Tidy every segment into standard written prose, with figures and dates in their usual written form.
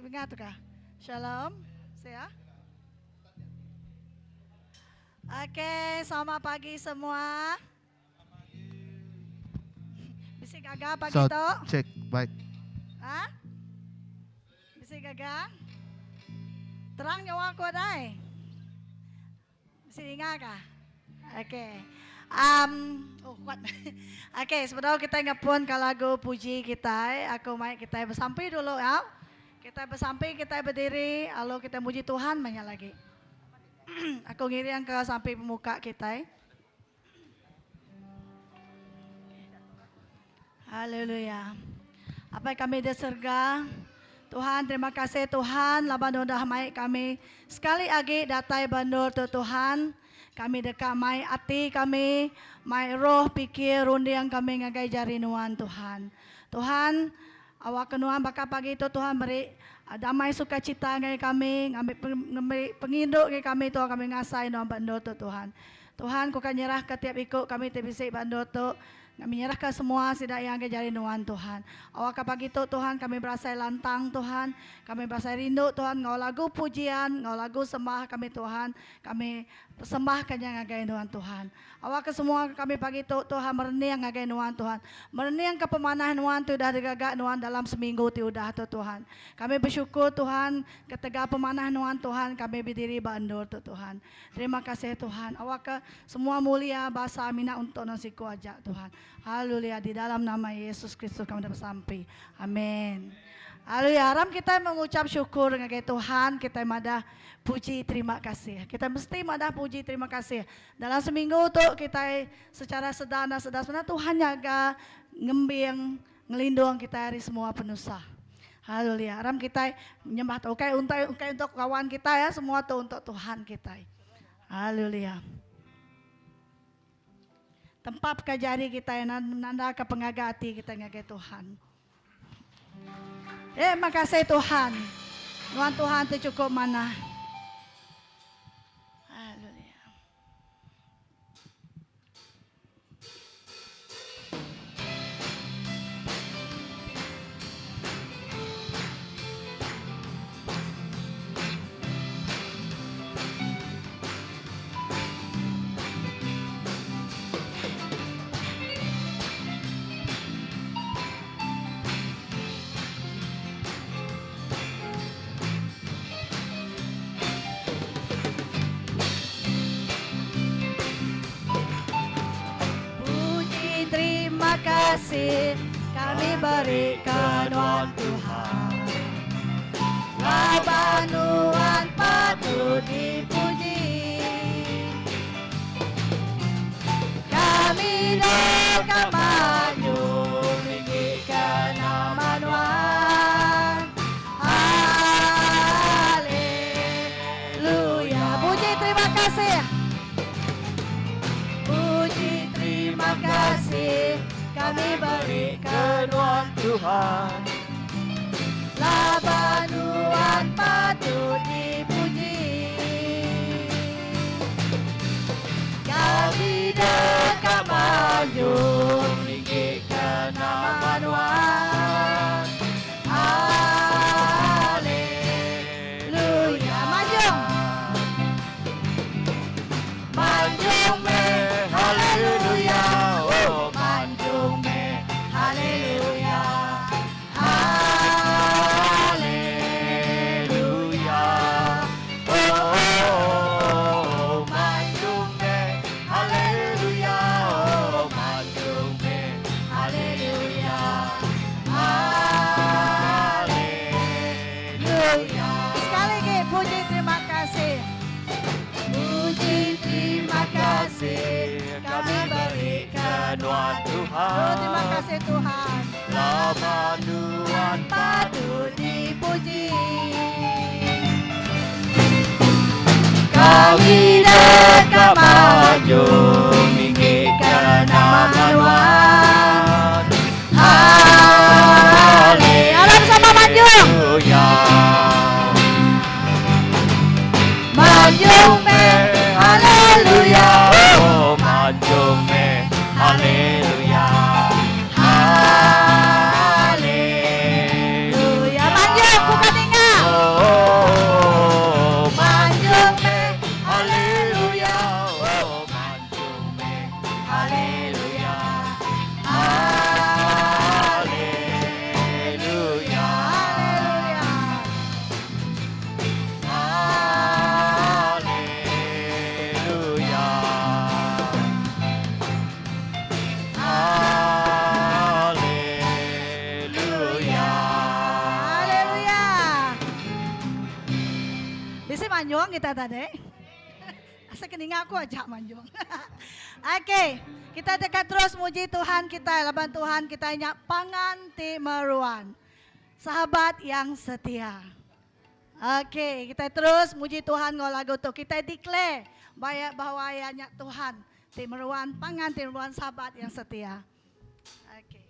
ingat kah? Shalom. Saya. Oke, selamat pagi semua. Bisa gagah pagi So, to? check, baik. Hah? Bisa gagah? Terang nyawa aku dai. Bisa ingat kah? Oke. Kuat. Oke, sebenarnya kita ngepun ke lagu puji kita. Aku main kita bersampai dulu ya. Kita bersampai, kita berdiri, lalu kita muji Tuhan banyak lagi. Aku ngiri yang ke sampai pemuka kita. Haleluya. Apa yang kami diserga? Tuhan, terima kasih Tuhan, laban dah mai kami sekali lagi datai bandor tu Tuhan. Kami dekat mai hati kami, mai roh pikir rundi yang kami ngagai jari nuan Tuhan. Tuhan, awak kenuan bakal pagi itu Tuhan beri damai sukacita ngai kami, ngambil penginduk ngai kami Tuhan kami ngasai nuan bandor tu Tuhan. Tuhan, kau kan nyerah ke tiap ikut kami terbisik bandor tu. Kami menyerahkan semua sidak yang jari nuan Tuhan. Awak pagi itu Tuhan kami berasa lantang Tuhan. Kami berasa rindu Tuhan. Ngau lagu pujian, ngau lagu sembah kami Tuhan. Kami persembahkan yang ngagai nuan Tuhan. Awak ke semua kami pagi itu Tuhan merening ngagai nuan Tuhan. Merening ke pemanah nuan tu dah digagak nuan dalam seminggu tu udah tu Tuhan. Kami bersyukur Tuhan ketika pemanah nuan Tuhan kami berdiri bandur tu Tuhan. Terima kasih Tuhan. Awak ke semua mulia bahasa mina untuk nasiku ajak Tuhan. Haleluya, di dalam nama Yesus Kristus kami dapat sampai. Amin. Haleluya, haram kita mengucap syukur dengan Tuhan, kita madah puji terima kasih. Kita mesti madah puji terima kasih. Dalam seminggu tu kita secara sebenarnya Tuhan jaga ngembing, ngelindung kita dari semua penusah. Haleluya, haram kita menyembah Tuhan. Untuk kawan kita ya, semua tu untuk Tuhan kita. Haleluya. Tempat kejari kita yang nanda ke pengagati kita ngagai Tuhan. Terima kasih Tuhan. Nuan Tuhan itu cukup mana. Haleluya. Terima kasih kami berikan Tuhan Tuhan. Labanuan patut dipuji. Kami akan maju meninggikan nama Tuhan. Haleluya. Puji terima kasih. Puji terima kasih kami berikan Tuhan. Labanuan patut dipuji. Kami dekat maju meninggikan nama Tuhan. Haleluya. Manjung me, haleluya. Oh, manjung me, haleluya. Haleluya. Oh, manjung me, haleluya. Oh, manjung me, haleluya. Haleluya. Sekali lagi puji terima kasih. Puji terima kasih kami berikan Tuhan. Oh, terima kasih Tuhan. Labanuan patut dipuji. Kami dekat maju meninggikan nama Tuhan. Haleluya. Sama Manjung. Manjung me, haleluya. Oh, manjung me, haleluya. Haleluya. Manjung bukan ingat. manjung kita tadi. Asa kening aku aja manjung. Oke, kita dekat terus muji Tuhan kita, laban Tuhan kita nyak pangan ti meruan. Sahabat yang setia. Oke, kita terus muji Tuhan ngol lagu tu. Kita declare bahwa ayahnya Tuhan ti meruan pangan ti meruan sahabat yang setia. Oke.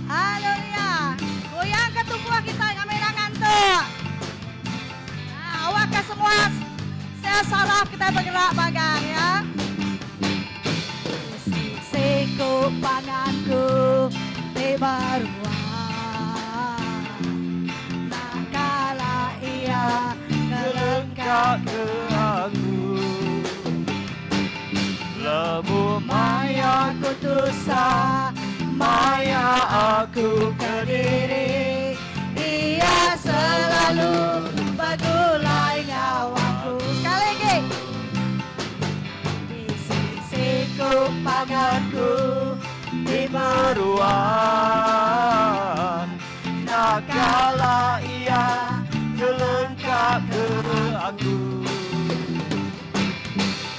Haleluya. Goyang ketubuh kita ngamirangan tuh. Nah, awak ke semua. Saya saraf kita bergerak bagang ya. Siku panganku tibaruan. Nakala ia ngelengkap ke aku. Lemu maya kutusa, maya aku kediri. Ia selalu begulai nyawaku. Sekali lagi. Di sisiku panganku di meruan. Nakala ia gelengkap ke aku.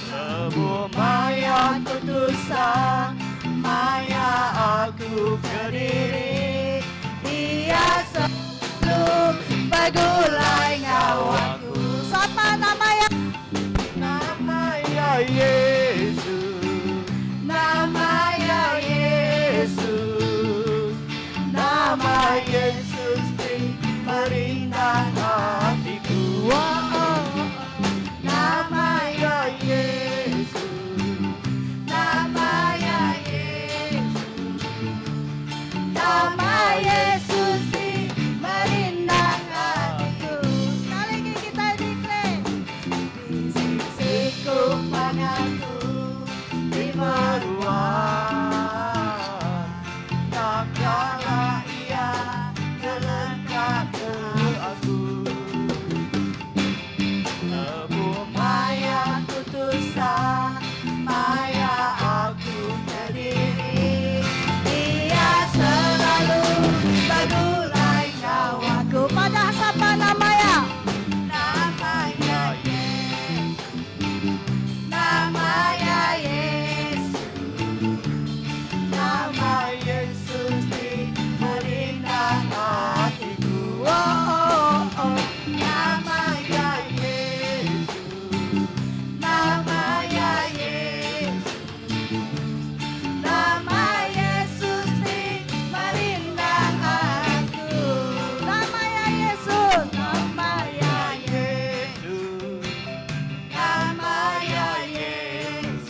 Lemu maya kutusa, maya aku kediri. Ia selalu begulai nyawaku. Siapa namanya? Namanya Yesus. Namanya Yesus. Nama Yesus di merindang hatiku. Namanya Yesus. Namanya Yesus. Nama Yesus di merindang hatiku. Sekali lagi kita declare. Di sisiku panganku di meruan. Nakala ia gelengkap ke aku. Lemu maya kutusa, maya aku kediri. Ia selalu begulai nyawaku. Pada siapa namanya? Namanya Yesus. Namanya Yesus. Nama Yesus di merindang hatiku. Namanya Yesus. Namanya Yesus. Nama Yesus di merindang aku. Namanya Yesus. Namanya Yesus. Namanya Yesus.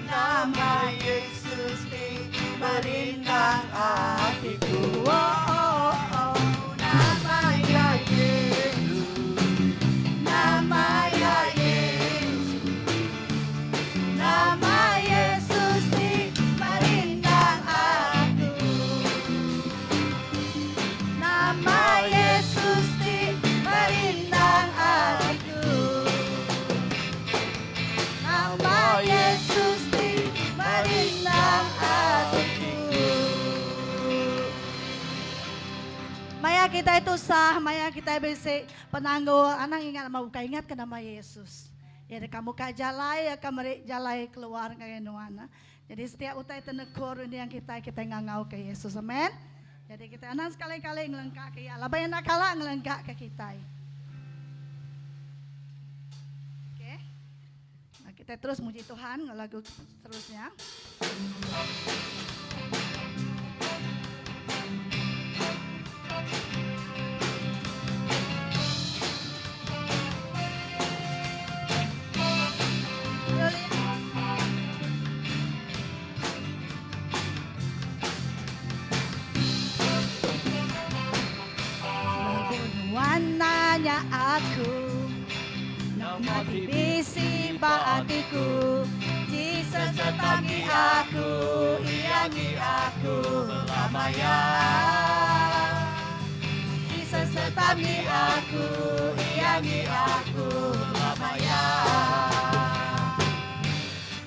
Nama Yesus di merindang hatiku. Namanya Yesus. Namanya Yesus. Nama Yesus di merindang aku. Nama Yesus di merindang hatiku. Nama Yesus di merindang hatiku. Maya kita itu sah, maya kita bisa penanggo. Anang ingat mau ingat ke nama Yesus. Ya kamu kajalai, ya kamu jalai keluar kayak nuana. Jadi setiap utai tenekur ini yang kita ngangau ke Yesus, amin. Jadi kita anak sekali-kali ngelengkak ke ya, labay nakala ngelengkak ke kita. Oke, nah, kita terus muji Tuhan lagu terusnya. Warnanya aku, nanti bisi hatiku, Jesus setangi aku, iangi aku belamaya. Jesus setangi aku, iangi aku belamaya.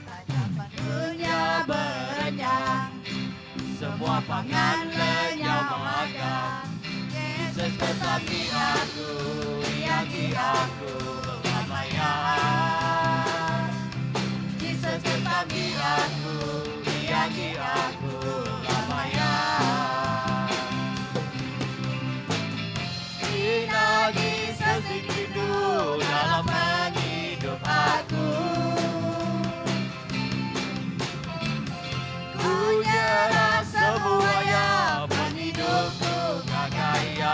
Tajam dunia berenyang, semua pangan lenyap makan. Yesus tetapi aku, bagi aku keramaian. Yesus tetapi aku, bagi aku keramaian. Sinar Yesus rindu dalam hidup aku. Ku nyerah semuanya, hidupku kekayaan.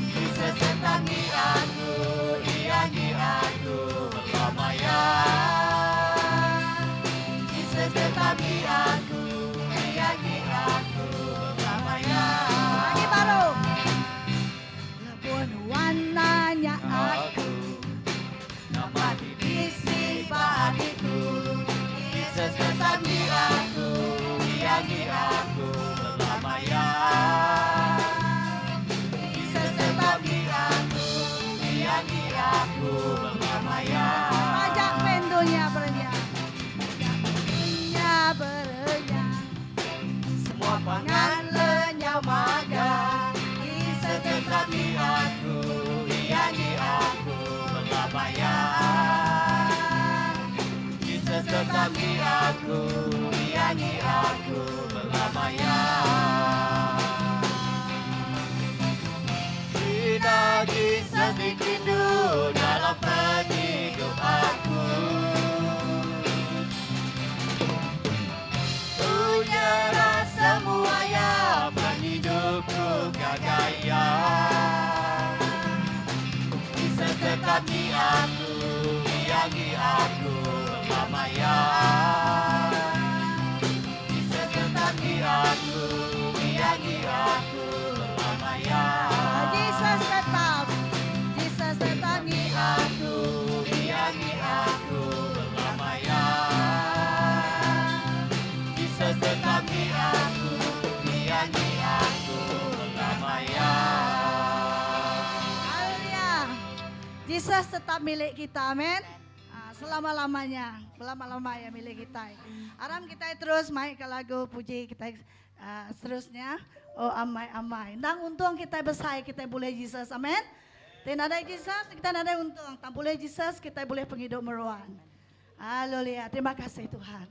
Yesus tetapi aku, bagi aku keramaian. Yesus tetapi aku, bagi aku keramaian. Lagi baru. Lebon warnanya aku dapat diisi hatiku. Yesus tetapi aku, bagi aku keramaian. Yesus tetapi aku, bagi aku keramaian. Pajak pendonya berenyah. Pendonya berenyah. Semua pangan lenyap makan. Yesus tetapi aku, bagi aku keramaian. Yesus tetapi aku, bagi aku keramaian. Sinar Yesus rindu dalam hidup aku. Ku nyerah semuanya, hidupku kekayaan. Yesus tetapi aku, bagi aku keramaian. Yesus tetapi aku, bagi aku keramaian. Jesus tetap Bagi aku, bagi aku keramaian. Yesus tetapi aku, bagi aku keramaian. Haleluya. Jesus tetap milik kita, amin. Selama-lamanya, selama-lamanya milik kita. Aram kita terus main ke lagu puji kita seterusnya. Oh amai-amai. Nang untung kita besar kita boleh Jesus, amin. Dan ada Jesus kita ada untung. Tak boleh Jesus kita boleh penghidup meruan. Haleluya. Terima kasih Tuhan.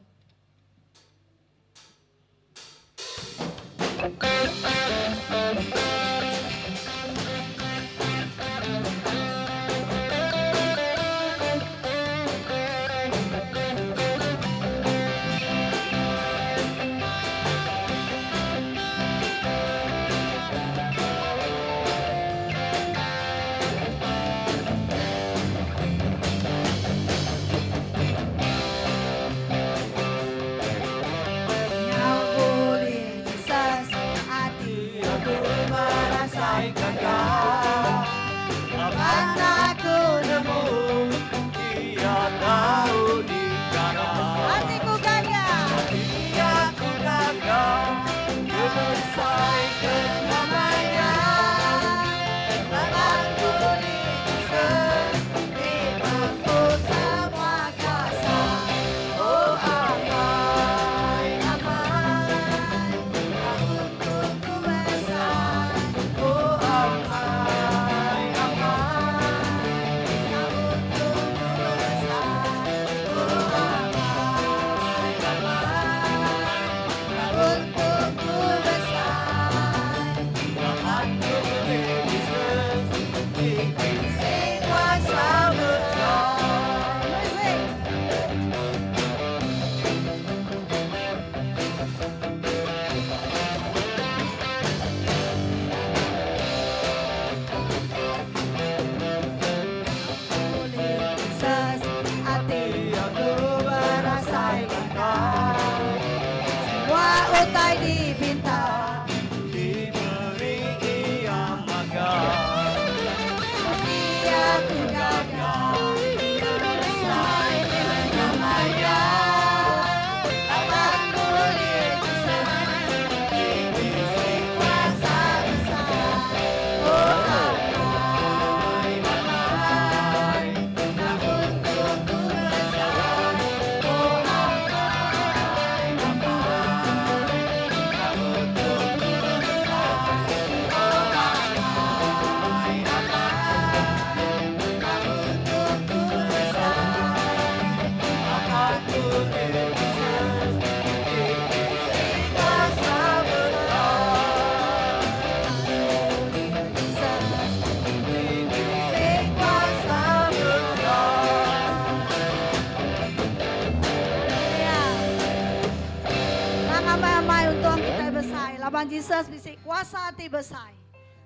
Tuhan Yesus bisi kuasa hati besai.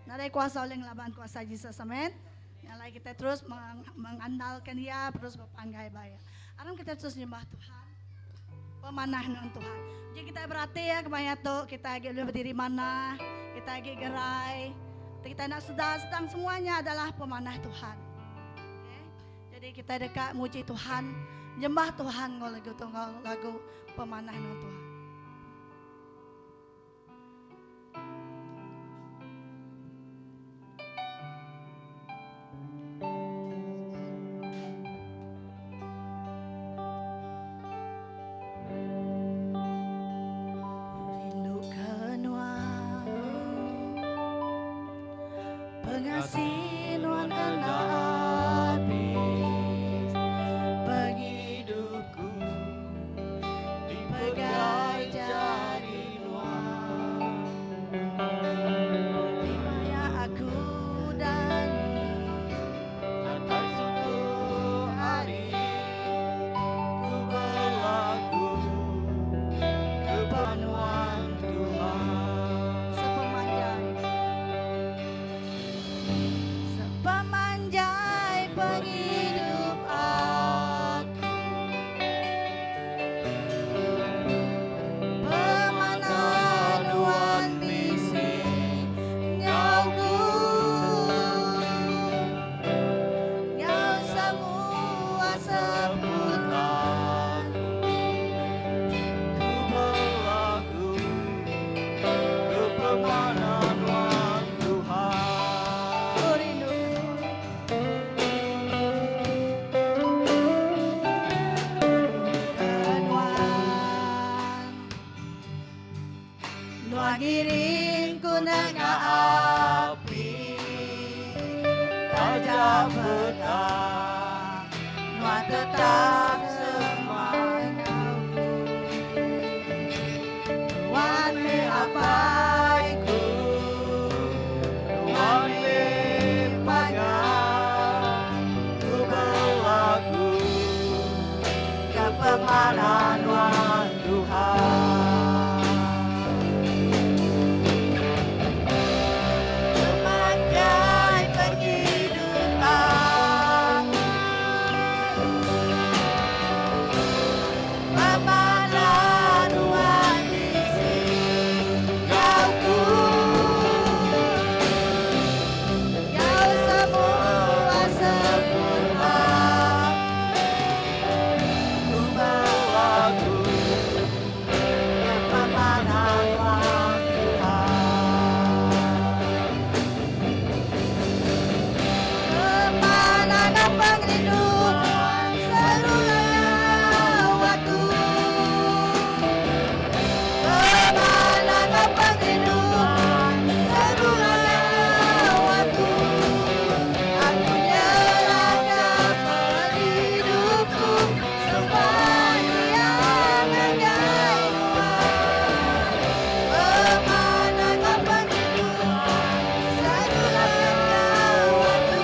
Narai kuasa oleh laban kuasa Yesus, amin. Yang lain kita terus mengandalkan Dia, terus berpanggai baya. Aram kita terus nyembah Tuhan. Pemanah dengan Tuhan. Jadi kita berarti ya kebaya tuh kita lagi berdiri mana, kita lagi gerai, kita nak sedang semuanya adalah pemanah Tuhan. Okay? Jadi kita dekat muji Tuhan, nyembah Tuhan lagu pemanah dengan Tuhan. Kasih Tuhan hendak habis bagi hidupku dipegang jari Tuhan. Dimana aku dan Sampai suatu hari ku berlagu kepenuhan Tuhan. sepemanjai penghidup aku, pemanah Tuhan bisi nyauku, nyau semua sebutan. Ku berlagu kepemahaman Tuhan. Ku rindu Nuan giringku nengah Api tajam petang, Nuan tetap tetap semangat. Nuan meapaiku Tuhan mempagang, ku berlagu kepemahaman Tuhan. Semanjai penghidup aku, pemanah Tuhan bisi nyauku, Kau semua sebutan. Ku berlagu kepemahaman Tuhan. Pemanah dan penghidupan seluruh waktu. Pemanah dan penghidupan seluruh waktu. Aku nyerahkan hidupku semuanya menjadi Tuhan. Pemanah dan penghidupan seluruh waktu.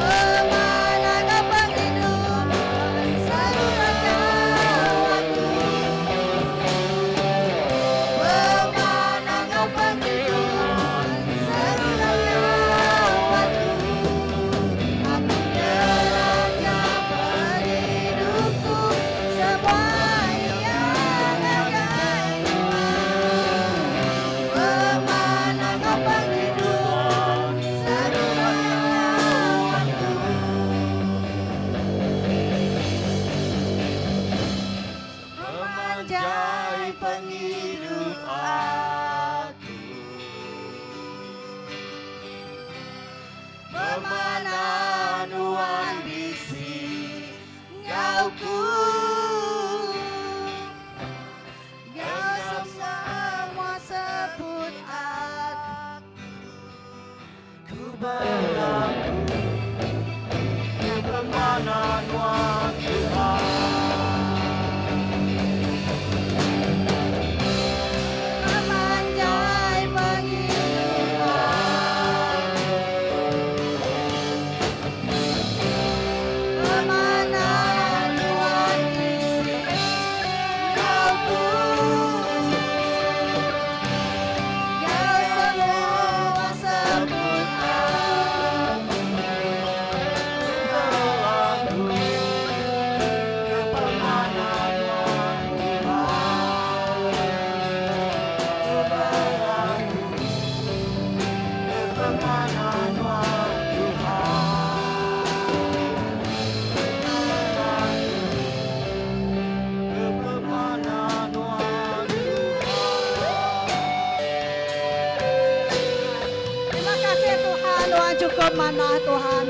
Pemanah dan penghidupan seluruh waktu. Pemanah dan penghidupan seluruh waktu. Aku nyerahkan hidupku semuanya menjadi Tuhan. Pemanah dan penghidupan seluruh waktu. Memanjai penghidup aku, pemanah Tuhan bisi nyauku, Kau semua sebut aku. ku berlagu kepemahaman Tuhan. Memanjai penghidupan, pemanah Tuhan bisi nyauku, Kepemanuan Terima kasih Tuhan, Tuhan cukup mana Tuhan.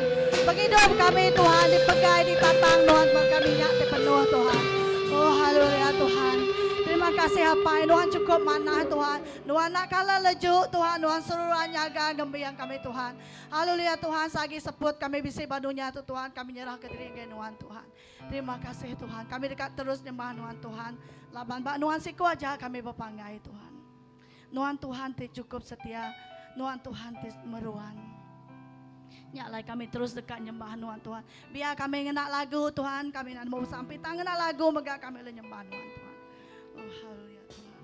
Penghidup kami Tuhan, dipegai, ditatang Tuhan, kami nyata penuh Tuhan. Oh haleluya Tuhan. Terima kasih apa Tuhan cukup mana Tuhan. Tuhan nak kalah lejuk Tuhan, Tuhan seluruh nyaga gembiang kami Tuhan. Haleluya Tuhan, sagi sebut kami bisa badunya Tuhan, kami nyerah ke diri Tuhan Tuhan. Terima kasih Tuhan, kami dekat terus nyembah Tuhan. Laban bak Tuhan siku aja kami berpanggai Tuhan. Tuhan cukup setia. Tuhan meruan. Nyalai kami terus dekat nyembah Tuhan. Biar kami ngenak lagu Tuhan, kami nak mau sampai tangan lagu mega kami le nyembah Tuhan. Oh haleluya Tuhan.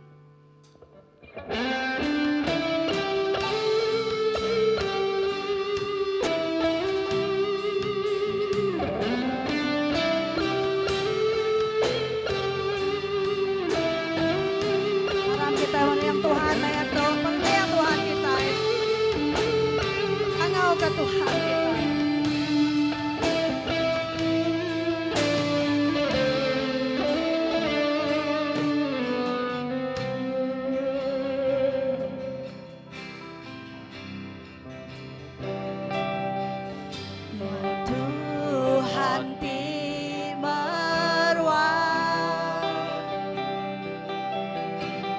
Malam kita yang Tuhan, yang Tuhan, yang Tuhan kita. Angau ke Tuhan kita. Tuhan ti meruang,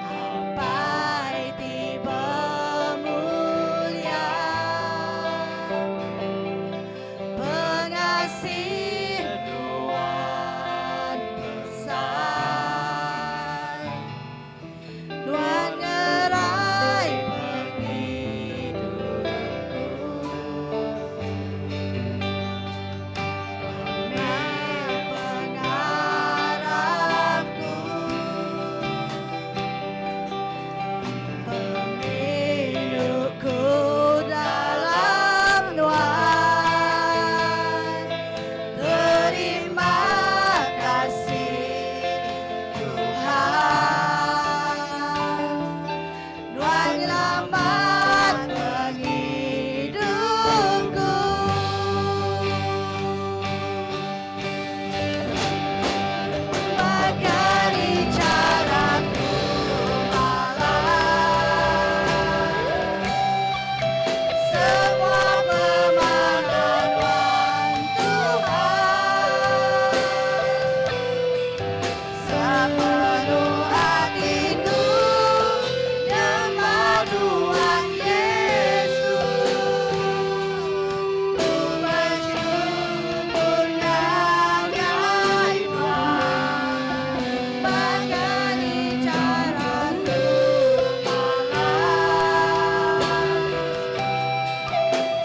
apai ti pemulia, pengasih Tuhan besar, Tuhan ngerai penghidupku. Pengharapku, penghidup dalam Tuhan. Terima kasih Tuhan, Tuhan nyelamat penghidupku. Bagari caraku malam, semua pemanawan Tuhan, sepenuh hatiku nyembah Tuhan Yesus. Ku bersyukur nyanyi Tuhan, bagari caraku malam,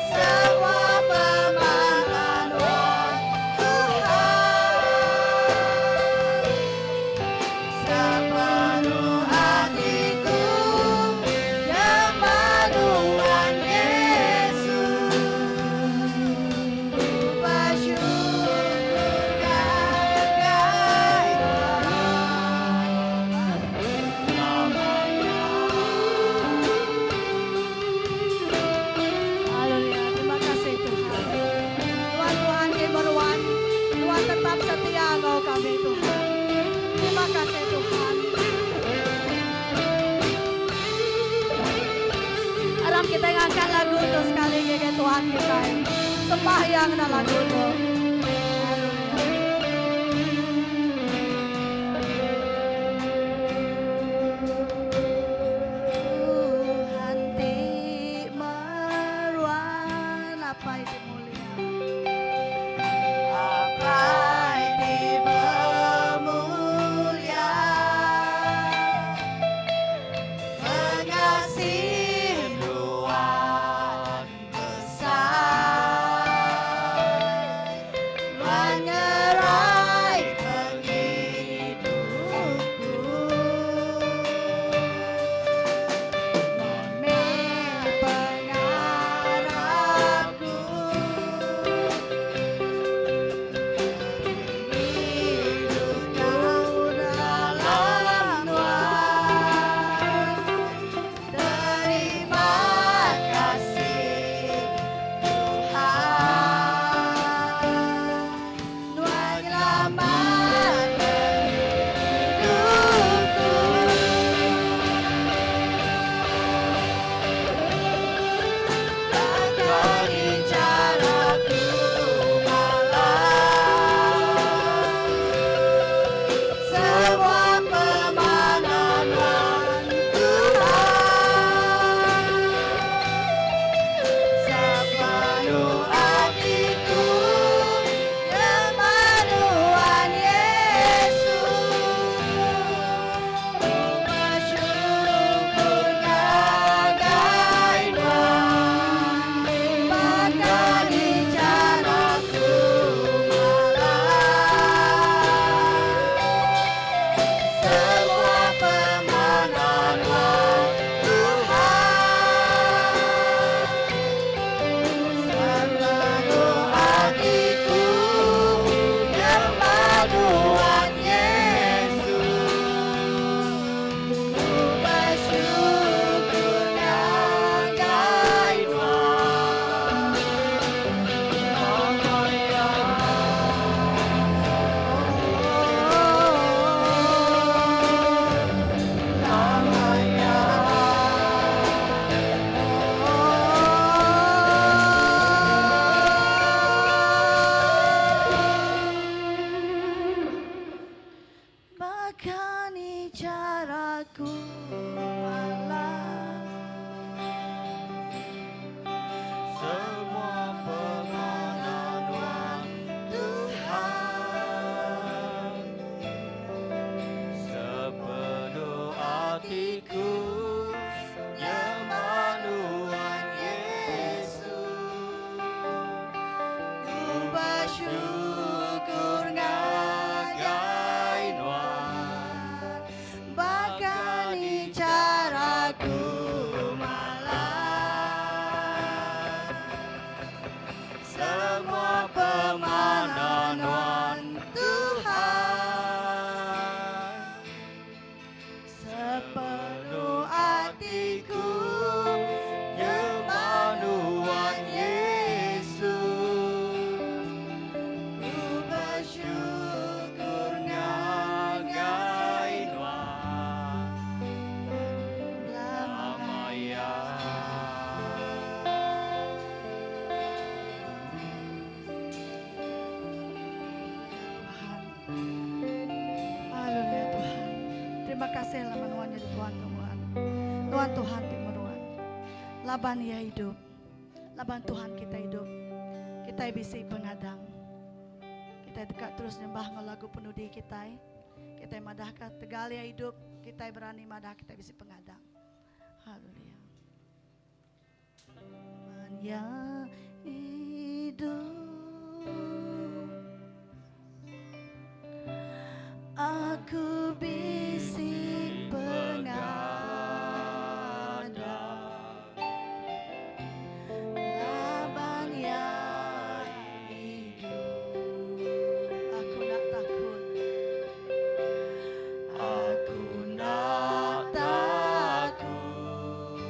semua pemanawan Tuhan, sepenuh hatiku nyembah Tuhan Yesus. Ku bersyukur nyanyi Haleluya, terima kasih Tuhan. Tuhan di meruan, Tuhan tetap setia engkau kami Tuhan. Terima kasih Tuhan. Alam kita ngangkat lagu itu sekali ke Tuhan kita. Sembahyang dan lagu itu. Tuhan di meruan, apa itu mulia. Apai ti pemulia, pengasih Tuhan besar, semua pengenalan Tuhan, sepenuh hatiku nyembah Tuhan Yesus. Ku bersyukur ngagai Tuhan, bahkan di caraku malah semua pemananan Tuhan, sepenuh hatiku nyembah Tuhan Yesus. Ku bersyukur ngagai Tuhan lamanya. Haleluya Tuhan. Terima kasih laman Tuhan di Tuhan Tuhan. Tuhan Tuhan timuruan. Laban ya hidup. Laban Tuhan kita hidup. Kita bisi pengadang. Kita dekat terus nyembah ngelagu penuh di kita. Kita madahkan tegal ya hidup. Kita berani madah kita bisi pengadang. Haleluya. Laban ya hidup. Aku bisi pengadang, laban yang hidup. Aku nak takut, Aku nak takut,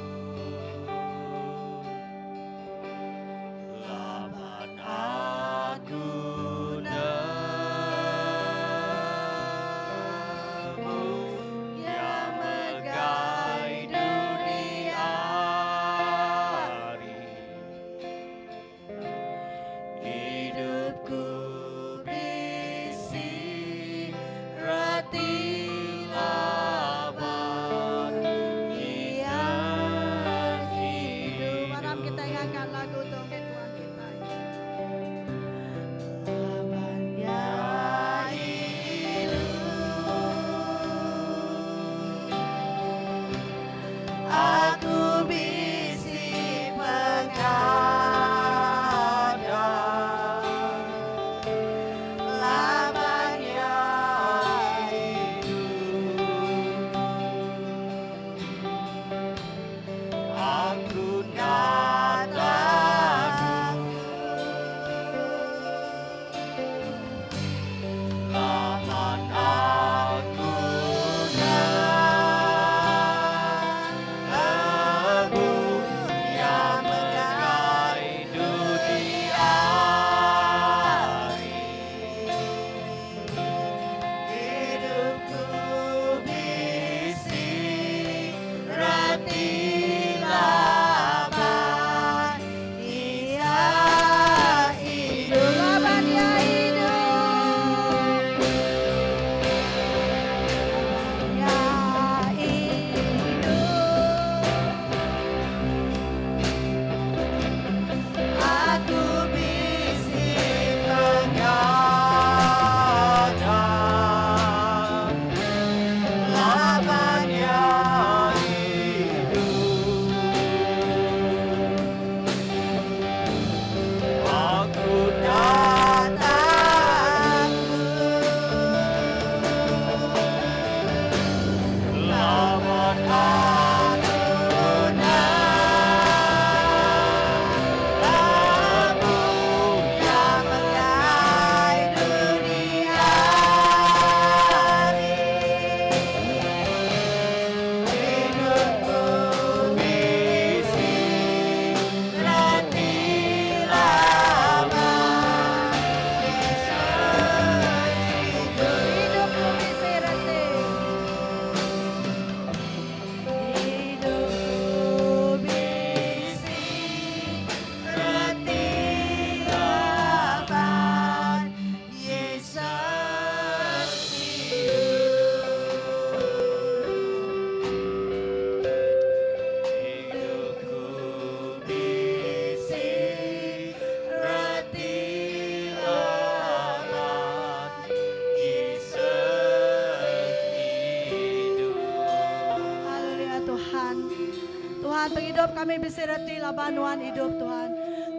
hidup kami beserti laban Tuhan hidup Tuhan.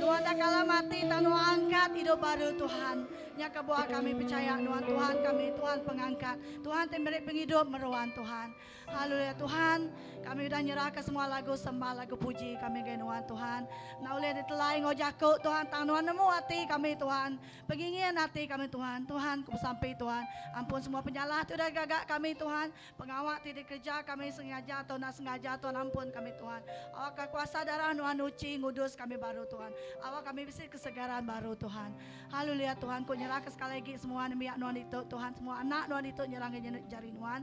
Tuhan tak kalah mati tanu angkat hidup baru Tuhan. Nya kebuah kami percaya Tuhan kami Tuhan pengangkat. Tuhan memberi penghidup meruan Tuhan. Haleluya Tuhan. Kami sudah nyerahkan semua lagu sembah lagu puji kami ke Tuhan. Nah oleh ditelai ngojaku Tuhan Tuhan nemu hati kami Tuhan. Pengingin hati kami Tuhan. Tuhan ku sampai Tuhan. Ampun semua penyalah sudah gagak kami Tuhan. Pengawak tidak kerja kami sengaja atau nak sengaja Tuhan ampun kami Tuhan. Awak kuasa darah Tuhan uci ngudus kami baru Tuhan. Awak kami bisa kesegaran baru Tuhan. Haleluya Tuhan ku nyerahkan sekali lagi semua nemiak Tuhan itu Tuhan semua anak Tuhan itu nyerahkan jari Tuhan.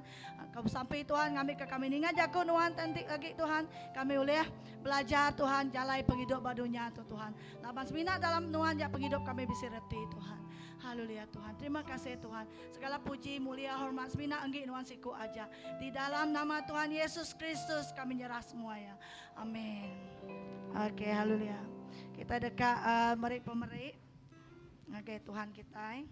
Kau sampai Tuhan kami ke kami ningat jago Tuhan tentik lagi Tuhan. Kami boleh belajar Tuhan jalai penghidup badunya Tuhan. Laban seminat dalam Tuhan ya penghidup kami bisa reti Tuhan. Haleluya Tuhan. Terima kasih Tuhan. Segala puji, mulia, hormat, semina, enggi, nuan siku aja. Di dalam nama Tuhan Yesus Kristus kami nyerah semua ya. Amin. Oke, haleluya. Kita dekat merik-pemerik. Oke, Tuhan kita.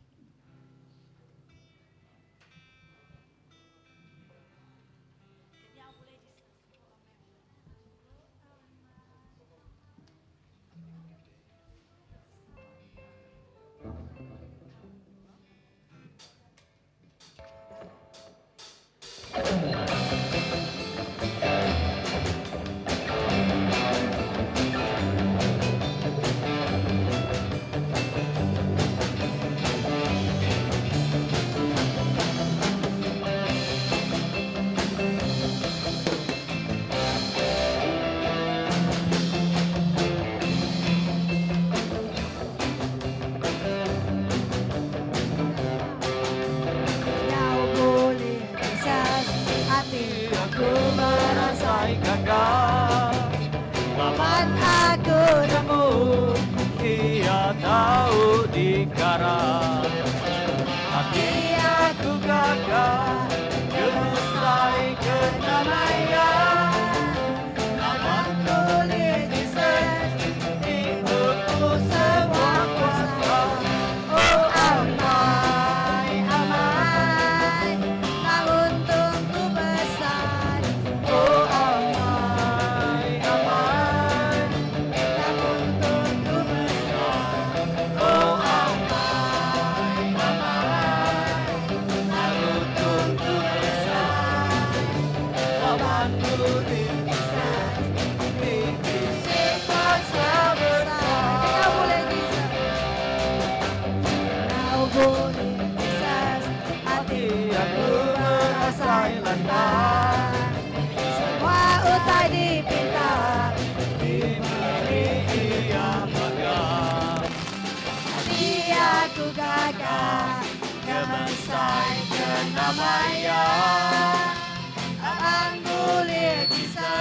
Tahu dikarang hati aku gagal selesai kedamaian aman boleh diuku semua kuasa oh amai amai nah untungku besar oh amai amai nah untungku besar oh amai amai nah untungku besar lawanku dipisah dipisah kuasa besar kau boleh bisa kau boleh bisa hati aku merasa lantar semua utai dipinta diberi ia pegang hati aku gagal kemasai kedamaian abang boleh bisa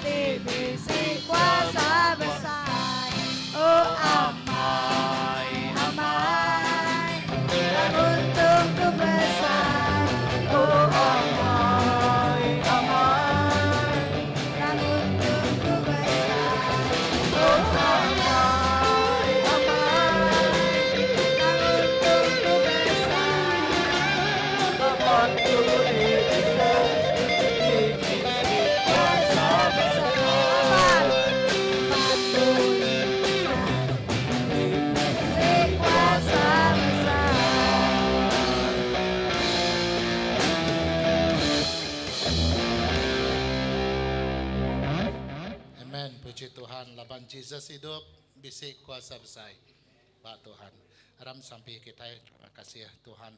dibisi kuasa besar oh amai amai dan untungku besar oh amai amai dan untungku besar oh amai amai dan untungku besar Bapakku dipisah dibisi kuasa besar Bapakku dipisah dibisi kuasa besar Amen. Puji Tuhan. Laban Jesus hidup, bisik kuasa besar. Pak Tuhan. Aram sampai kita. Terima kasih ya Tuhan.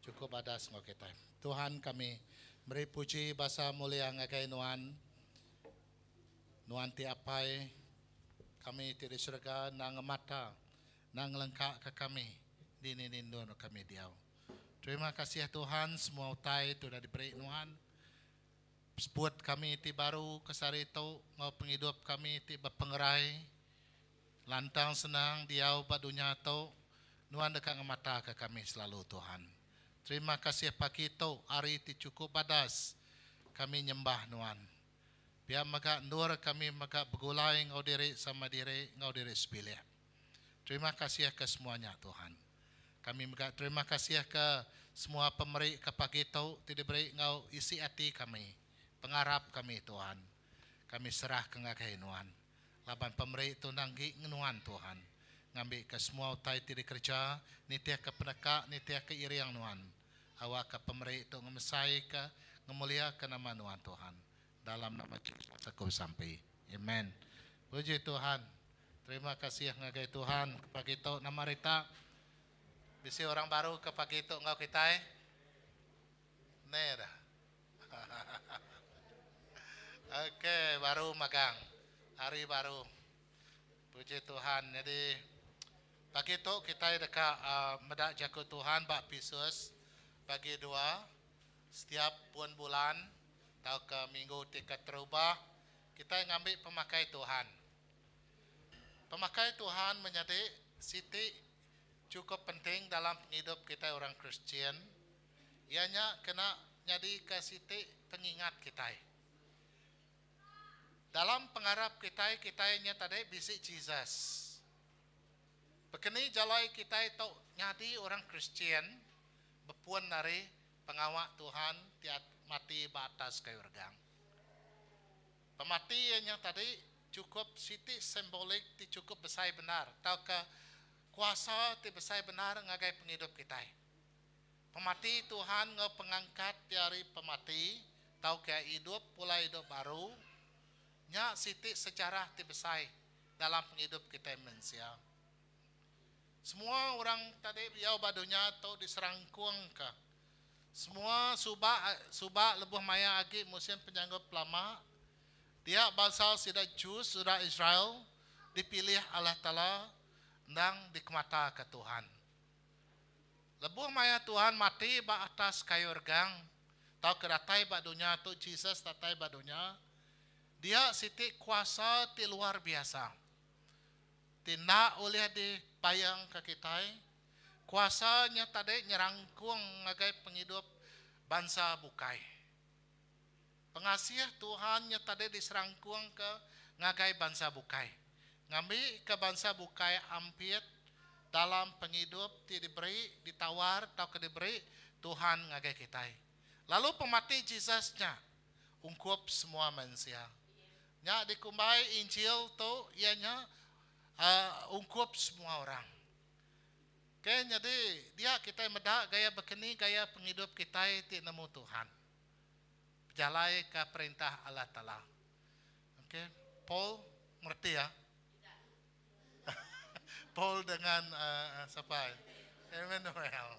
Cukup ada semua kita. Tuhan kami beri puji bahasa mulia ngakai Nuan. Nuan ti apai. Kami ti di surga nang mata. Nang lengkak ke kami. Dini nindun kami diau. Terima kasih ya Tuhan. Semua utai itu sudah diberi Nuan. Buat kami ti baru kesarito ngau penghidup kami ti berpengerai lantang senang diau badunya to Nuan dekat mata ke kami selalu Tuhan. Terima kasih pakito hari ti cukup badas kami nyembah Nuan. Biar maka nur kami maka begulai ngau diri sama diri ngau diri sepilih. Terima kasih ke semuanya Tuhan. Kami maka terima kasih ke semua pemberi ke pakito ti diberi ngau isi hati kami. Pengharap kami Tuhan. kami serah ke ngagai nuan. Laban pemeri itu nanggi nuan Tuhan. Ngambil ke semua utai tiri kerja, nitia ke peneka, nitia ke iriang nuan. Awak ke pemeri itu ngemesai ke, ngemulia ke nama nuan Tuhan. Dalam nama Yesus aku sampai. Amen. Puji Tuhan. Terima kasih ngagai Tuhan. Pagi itu nama Rita. Bisi orang baru ke pagi itu ngau kita Nera. Oke, baru magang. Hari baru. Puji Tuhan. Jadi pagi itu kita dekat medak jago Tuhan bak pisus bagi dua setiap bulan atau ke minggu tiga terubah kita ngambil pemakai Tuhan. Pemakai Tuhan menjadi siti cukup penting dalam hidup kita orang Kristian. Ianya kena jadi ke siti pengingat kita. Dalam pengharap kita nya tadi bisik Jesus. Begini jalai kita itu nyadi orang Kristian bepuan dari pengawak Tuhan tiat mati batas kayu regang. Pematiannya tadi cukup siti simbolik ti cukup besar benar. Tau ke kuasa ti besar benar ngagai penghidup kita. Pemati Tuhan ngau pengangkat dari pemati. Tau ke hidup pula hidup baru. Nya siti sejarah ti besar dalam penghidup kita manusia. Semua orang tadi biau badunya atau diserangkuang ke. Semua subak lebuh maya agi musim penjanggup lama. Dia bangsa sudah Jus, sudah Israel, dipilih Allah Ta'ala dan dikemata ke Tuhan. Lebuh maya Tuhan mati ba atas kayu regang. Tahu kedatai ba dunia tu Jesus datai ba dunia. Dia siti kuasa ti luar biasa. Tina oleh dipayang ke kita. Kuasanya tadi nyerangkung ngagai penghidup bangsa bukai. Pengasih Tuhannya tadi diserangkung ke ngagai bangsa bukai. Ngambil ke bangsa bukai ampit dalam penghidup diberi, ditawar atau diberi Tuhan ngagai kita. Lalu pemati Jesusnya ungkup semua manusia. Nya dikumbai Injil tu ianya ungkup semua orang. Oke, jadi dia kita medak gaya begini gaya penghidup kita ti nemu Tuhan. Jalai ke perintah Allah Ta'ala. Oke, Paul ngerti ya? Paul dengan siapa? Emmanuel.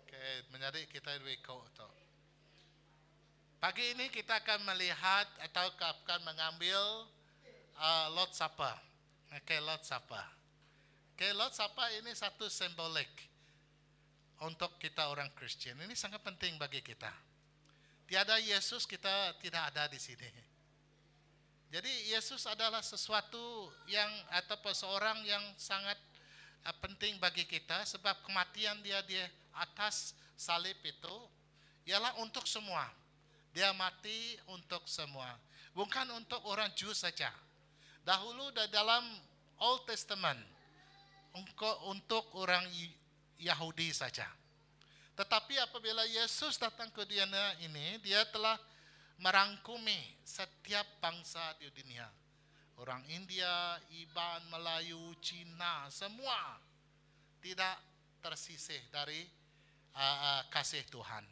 Oke, menjadi kita wiko itu. Pagi ini kita akan melihat atau akan mengambil Lot Supper. Oke, Lot Supper. Oke, Lot Supper ini satu simbolik untuk kita orang Kristen. Ini sangat penting bagi kita. Tiada Yesus kita tidak ada di sini. Jadi Yesus adalah sesuatu yang atau seorang yang sangat penting bagi kita sebab kematian dia di atas salib itu ialah untuk semua. Dia mati untuk semua, bukan untuk orang Jus saja. Dahulu dalam Old Testament untuk orang Yahudi saja. Tetapi apabila Yesus datang ke dunia ini, dia telah merangkumi setiap bangsa di dunia. Orang India, Iban, Melayu, Cina, semua tidak tersisih dari kasih Tuhan.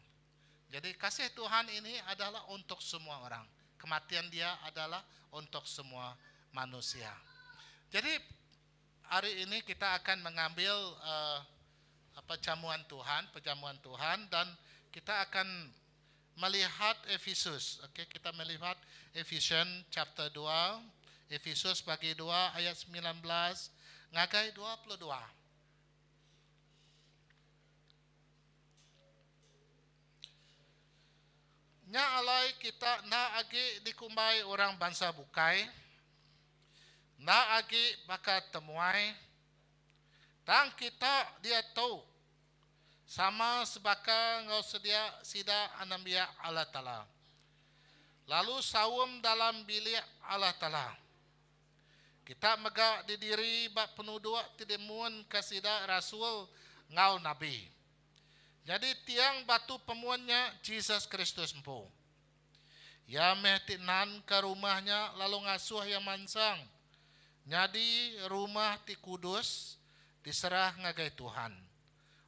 Jadi kasih Tuhan ini adalah untuk semua orang. Kematian dia adalah untuk semua manusia. Jadi hari ini kita akan mengambil perjamuan Tuhan dan kita akan melihat Efesus. Oke, kita melihat Efesian chapter 2, Efesus bagi 2 ayat 19 ngagai 22. Nya alai kita na agi dikumbai orang bangsa bukai, na agi baka temuai, dan kita dia tahu sama sebaka ngau sedia sida anambia Allah Ta'ala. Lalu sawum dalam bilik Allah Ta'ala. Kita megak di diri bak penuduk tidemuan kasida rasul ngau nabi. Jadi tiang batu pemuannya Jesus Kristus empu. Ya meh tinan ke rumahnya lalu ngasuh yang mansang. Jadi rumah ti kudus diserah ngagai Tuhan.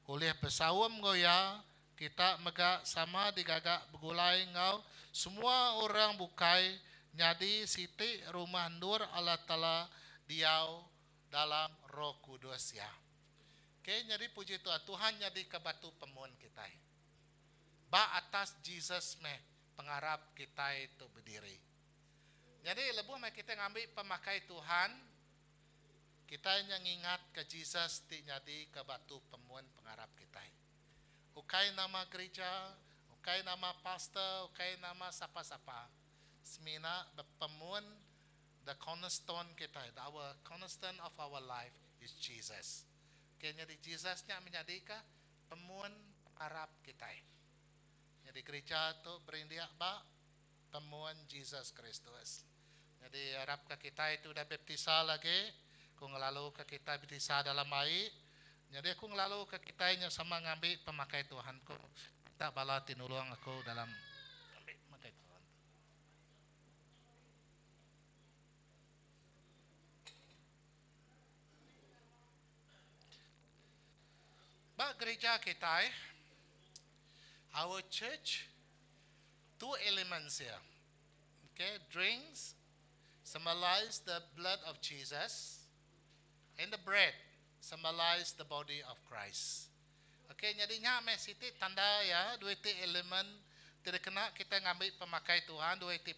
Oleh pesawam goya kita megak sama digagak begulai ngau semua orang bukai nyadi siti rumah nur Allah Ta'ala diau dalam Roh Kudus ya. Oke, nyadi puji Tuhan, Tuhan nyadi ke batu pemuan kita. Ba atas Jesus meh pengharap kita itu berdiri. Jadi lebuh meh kita ngambil pemakai Tuhan, kita yang ingat ke Jesus ti nyadi ke batu pemuan pengharap kita. Ukai nama gereja, ukai nama pastor, ukai nama sapa-sapa. Semina pemuan the cornerstone kita, our cornerstone of our life is Jesus. Kayaknya di Jesusnya menjadi ke pemuan pengharap kita. Jadi gereja tu berindia ba pemuan Jesus Kristus. Jadi harap ke kita itu dah baptisa lagi, kung lalu ke kita baptisa dalam air. Jadi aku ngelalu ke kita yang sama ngambil pemakai Tuhanku. Tak bala tinulung aku dalam ngambil pemakai Tuhan. Ba gereja kita, our church, two elements here. Okay, drinks symbolize the blood of Jesus, and the bread symbolize the body of Christ. Okay, jadi nya me siti tanda ya dua ti elemen tidak kena kita ngambil pemakai Tuhan dua ti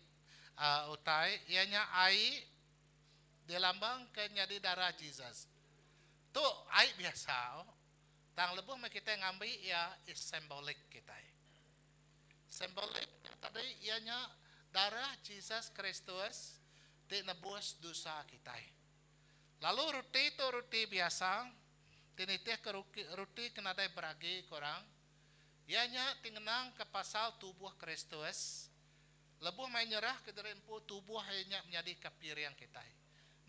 utai ianya ai dilambang ke jadi darah Jesus. Tu ai biasa. Tang lebuh me kita ngambil ya is symbolik kita. Symbolik tadi ianya darah Jesus Kristus ti nebus dosa kita. Lalu roti itu roti biasa, tinitih ke roti kena ada beragi korang. Ianya tingenang ke pasal tubuh Kristus. Lebuh main nyerah ke dari empu tubuh hanya menjadi ke piring kita.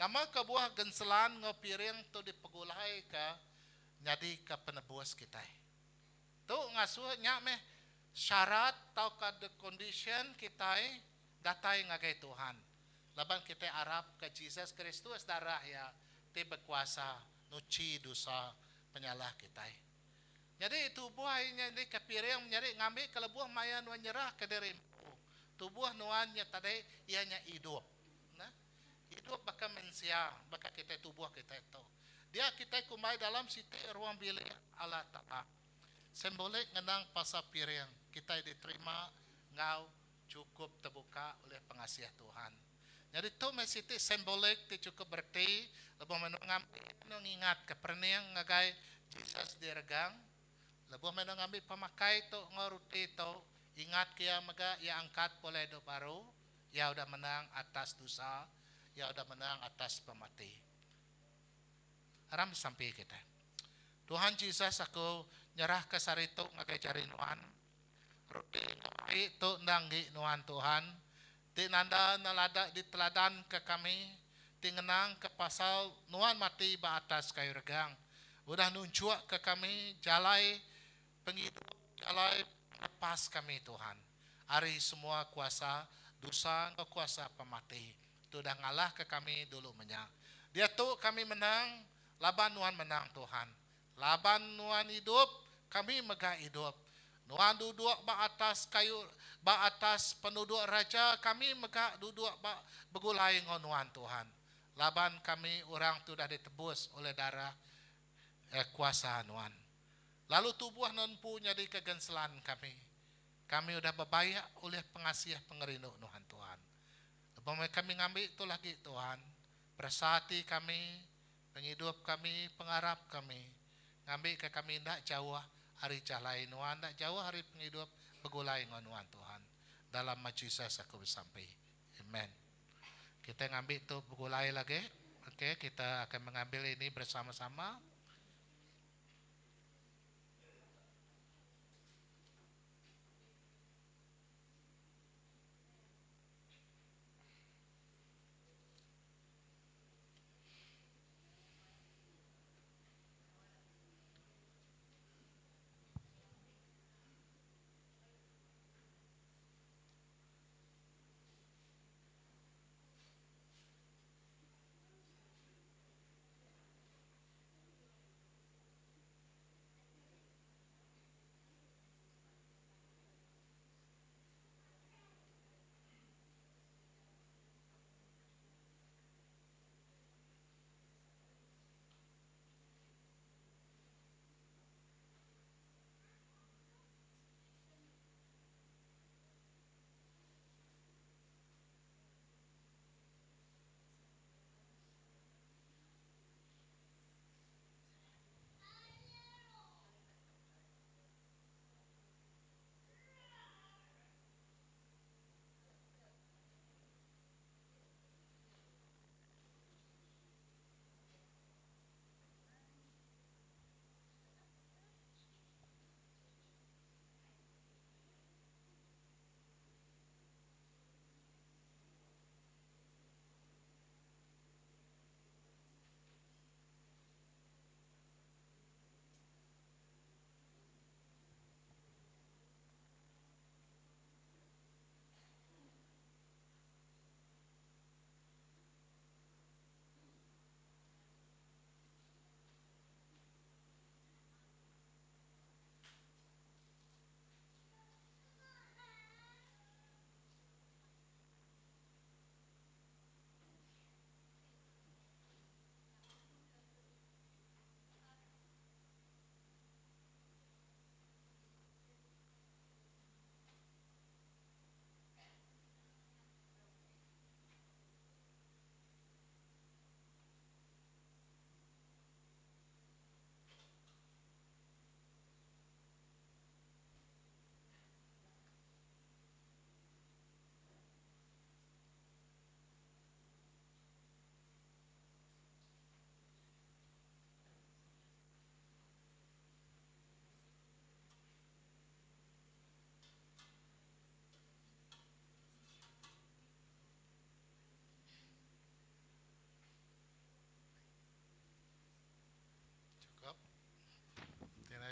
Nama ke buah genselan ngopiring tu dipegulai ke jadi ke penebus kita. Tu ngasuhnya meh syarat tau ke the condition kita datai ngagai Tuhan. Laban kita Arab ke Jesus Kristus darah ya ti berkuasa nuci dosa penyalah kita. Jadi tubuhnya di kepiring menjadi ngambil kelebuh maya nuan nyerah ke diri tubuh nuannya tadi ianya hidup. Nah, hidup bakal mensia bakal kita tubuh kita itu. Dia kita kumai dalam siti ruang bilik Allah Ta'ala. Simbolik ngenang pasal piring kita diterima ngau cukup terbuka oleh pengasih Tuhan. Jadi tu mesiti simbolik ti cukup berarti lebih mengingat keperniang ngagai Jesus diregang lebih mengambil pemakai tu ngoruti tu ingat kia mega ia angkat boleh do baru ia udah menang atas dosa ia udah menang atas pemati. Haram sampai kita. Tuhan Yesus aku nyerah ke sarito ngagai cari nuan ruti itu nanggi nuan Tuhan. Tinanda nalada diteladan ke kami, tingenang ke pasal nuan mati ba atas kayu regang. Udah nunjuk ke kami jalai penghidup, jalai lepas kami Tuhan. Hari semua kuasa dosa ke kuasa pemati. Itu dah ngalah ke kami dulu menyak. Dia tu kami menang, laban nuan menang Tuhan. Laban nuan hidup, kami megah hidup. Nuan duduk ba atas kayu, ba atas penduduk raja, kami megak duduk ba begulai ngonuan Tuhan. Laban kami orang tu dah ditebus oleh darah kuasa nuan. Lalu tubuh non punya di kegenselan kami. Kami udah berbayak oleh pengasih pengerindu Tuhan Tuhan. Lepas kami ngambil itu lagi Tuhan. Bersati kami, penghidup kami, pengharap kami. Ngambil ke kami tidak jauh hari jalai nuan, tidak jauh hari penghidup begulai nuan Tuhan. Dalam majlis aku bersampai. Amen. Kita ngambil tu begulai lagi. Okey, kita akan mengambil ini bersama-sama.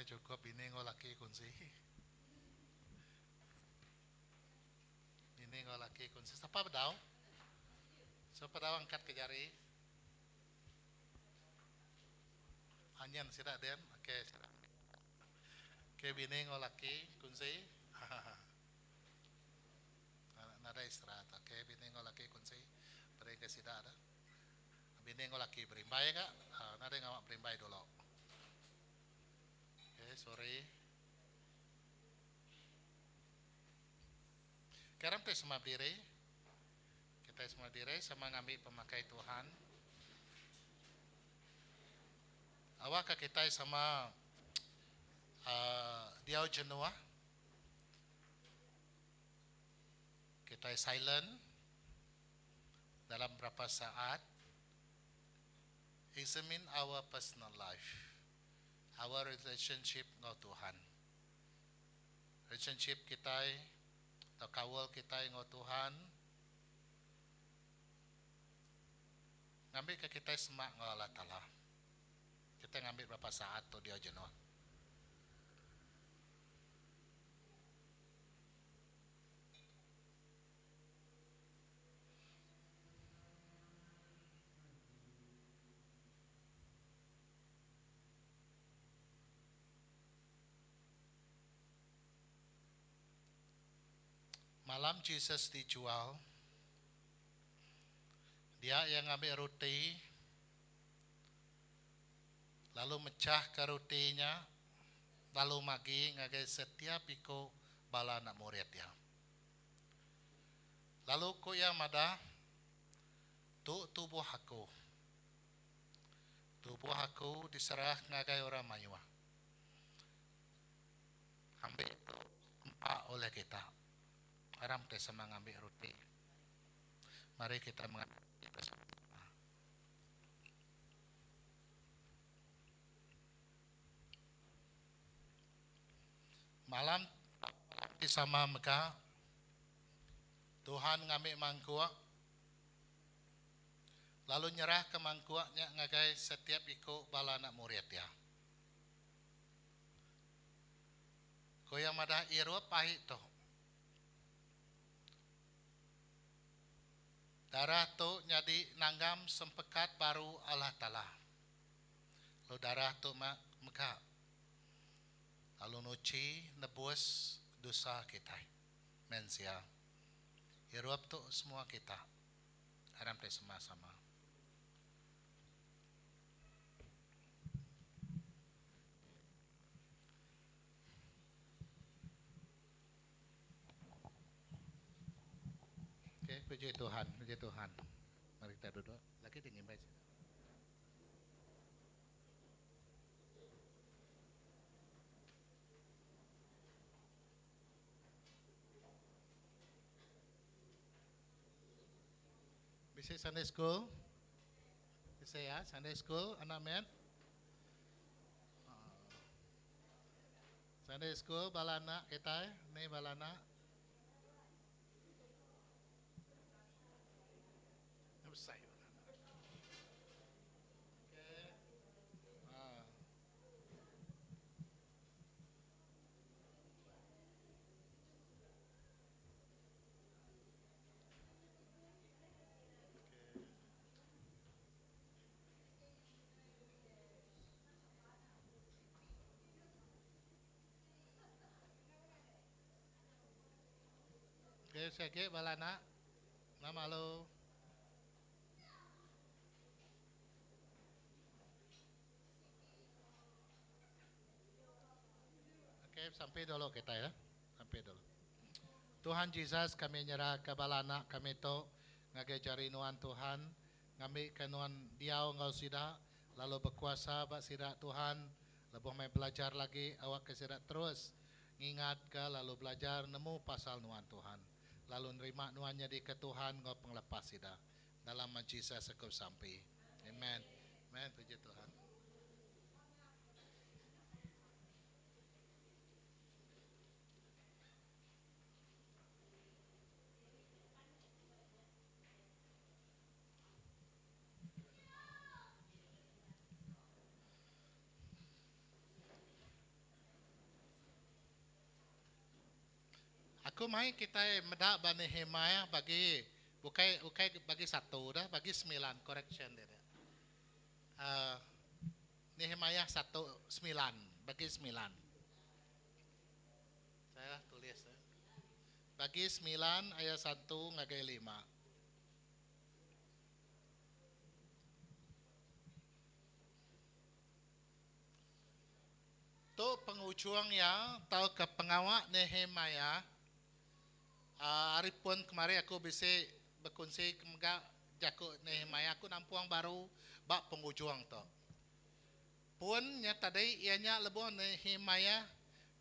cukup bini ngolaki kunci. Bini ngolaki kunci. Siapa bedau? Siapa bedau angkat ke jari? Anyan sidak den. Oke, sidak. Oke, bini ngolaki kunci. Nada istirahat. Oke, bini ngolaki kunci. Beri ke sidak ada. Bini ngolaki berimbai kak. Nada ngawak berimbai dulu. Oke, sorry. Sekarang kita semua berdiri. Kita semua berdiri sama ngambil pemakai Tuhan. Awak kita sama dia jenuh. Kita silent dalam berapa saat. Examine our personal life. Our relationship dengan Tuhan. Relationship kita atau kawal kita dengan Tuhan. Ngambil ke kita semak dengan Allah Ta'ala. Kita ngambil berapa saat tu dia jenuh. Malam Jesus dijual. Dia yang ambil roti, lalu mecah ke rotinya, lalu magi ngagai setiap ikut bala anak murid dia. Lalu ku yang mada tu tubuh aku. Tubuh aku diserah ngagai orang mayua. Ambil itu empat oleh kita. Orang kita sama ngambil roti. Mari kita mengambil bersama. Malam di sama mereka Tuhan ngambil mangkuk, lalu nyerah ke mangkuknya ngagai setiap ikut bala anak murid ya. Koya madah irup pahit tu. Darah tu jadi nanggam sempekat baru Allah Ta'ala. Lalu darah tu meka. Lalu nuci nebus dosa kita. Mensia. Hirup tu semua kita. Haram te sama-sama. Oke, puji Tuhan, puji Tuhan. Mari kita duduk. Lagi dingin baik. Bisa Sunday School? Bisa ya, Sunday School, anak men? Sunday School, balana kita, ni balana. Besar. Oke, sikit balana. Nama lo. Oke, sampai dulu kita ya. Sampai dulu. Tuhan Yesus kami nyerah ke balana kami to ngagai jari nuan Tuhan, ngambil ke nuan diau ngau sida, lalu berkuasa bak sida Tuhan, lebih mai belajar lagi awak ke sida terus ngingat ke lalu belajar nemu pasal nuan Tuhan. Lalu nerima nuannya di ke Tuhan ngau penglepas sida. Dalam nama Yesus sekop sampai. Amen. Amen. Puji Tuhan. Aku mai kita meda ba Nehemia bagi ukai bagi 1 dah, bagi 9 correction dia. Nehemia 1:9 bagi 9. Saya tulis ya. Bagi 9 ayat 1 ngagai 5. Tu pengucuang ya tau ke pengawak Nehemia. Hari pun kemarin aku bisa berkongsi kemegak jakuk Nehemia aku nampuang baru bak pengucuang tu. Pun nya tadi ianya lebih Nehemia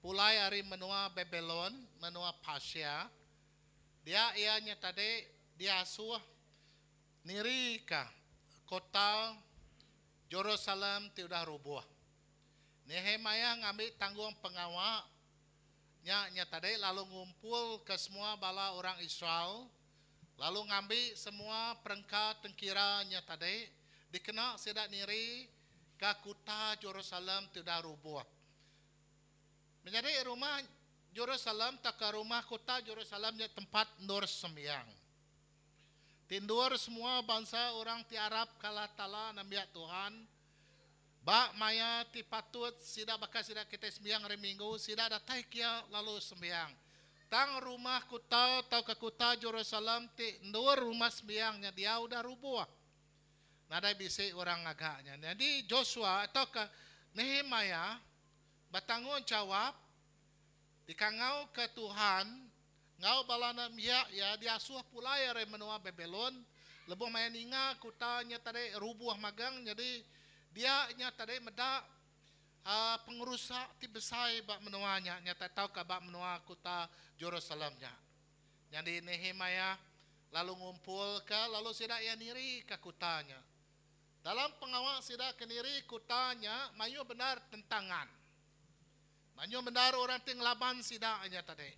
pulai hari menua Babylon, menua Persia. Dia ianya tadi dia asuh niri ka kota Jerusalem tidak rubuh. Nehemia ngambil tanggung pengawal nya tadi lalu ngumpul ke semua bala orang Israel, lalu ngambil semua perangkat tengkiranya tadi dikena sedak niri ke kota Jerusalem tidak rubuh. Menjadi rumah Jerusalem tak ke rumah kota Jerusalemnya tempat nur sembiang. Tindur semua bangsa orang ti Arab kalah tala nambiak Tuhan. Ba maya ti patut sida bakal sida kita sembiang hari Minggu sida datai kia lalu sembiang. Tang rumah kota atau ke kota Jerusalem ti nur rumah sembiangnya dia udah rubuh. Nadai bisi orang agaknya. Jadi Joshua atau ke Nehemia bertanggung jawab dikangau ke Tuhan ngau balana miak ya diasuh pula ya menua Babylon lebih main inga kotanya tadi rubuh magang jadi dia nya tadi meda pengerusak ti besai bak menuanya nya tak tahu ka bak menua kota Jerusalemnya. Jadi Nehemia lalu ngumpul ke lalu sida ia niri ke kotanya. Dalam pengawal sida ke niri kotanya mayu benar tentangan. Mayu benar orang ting laban sida nya tadi.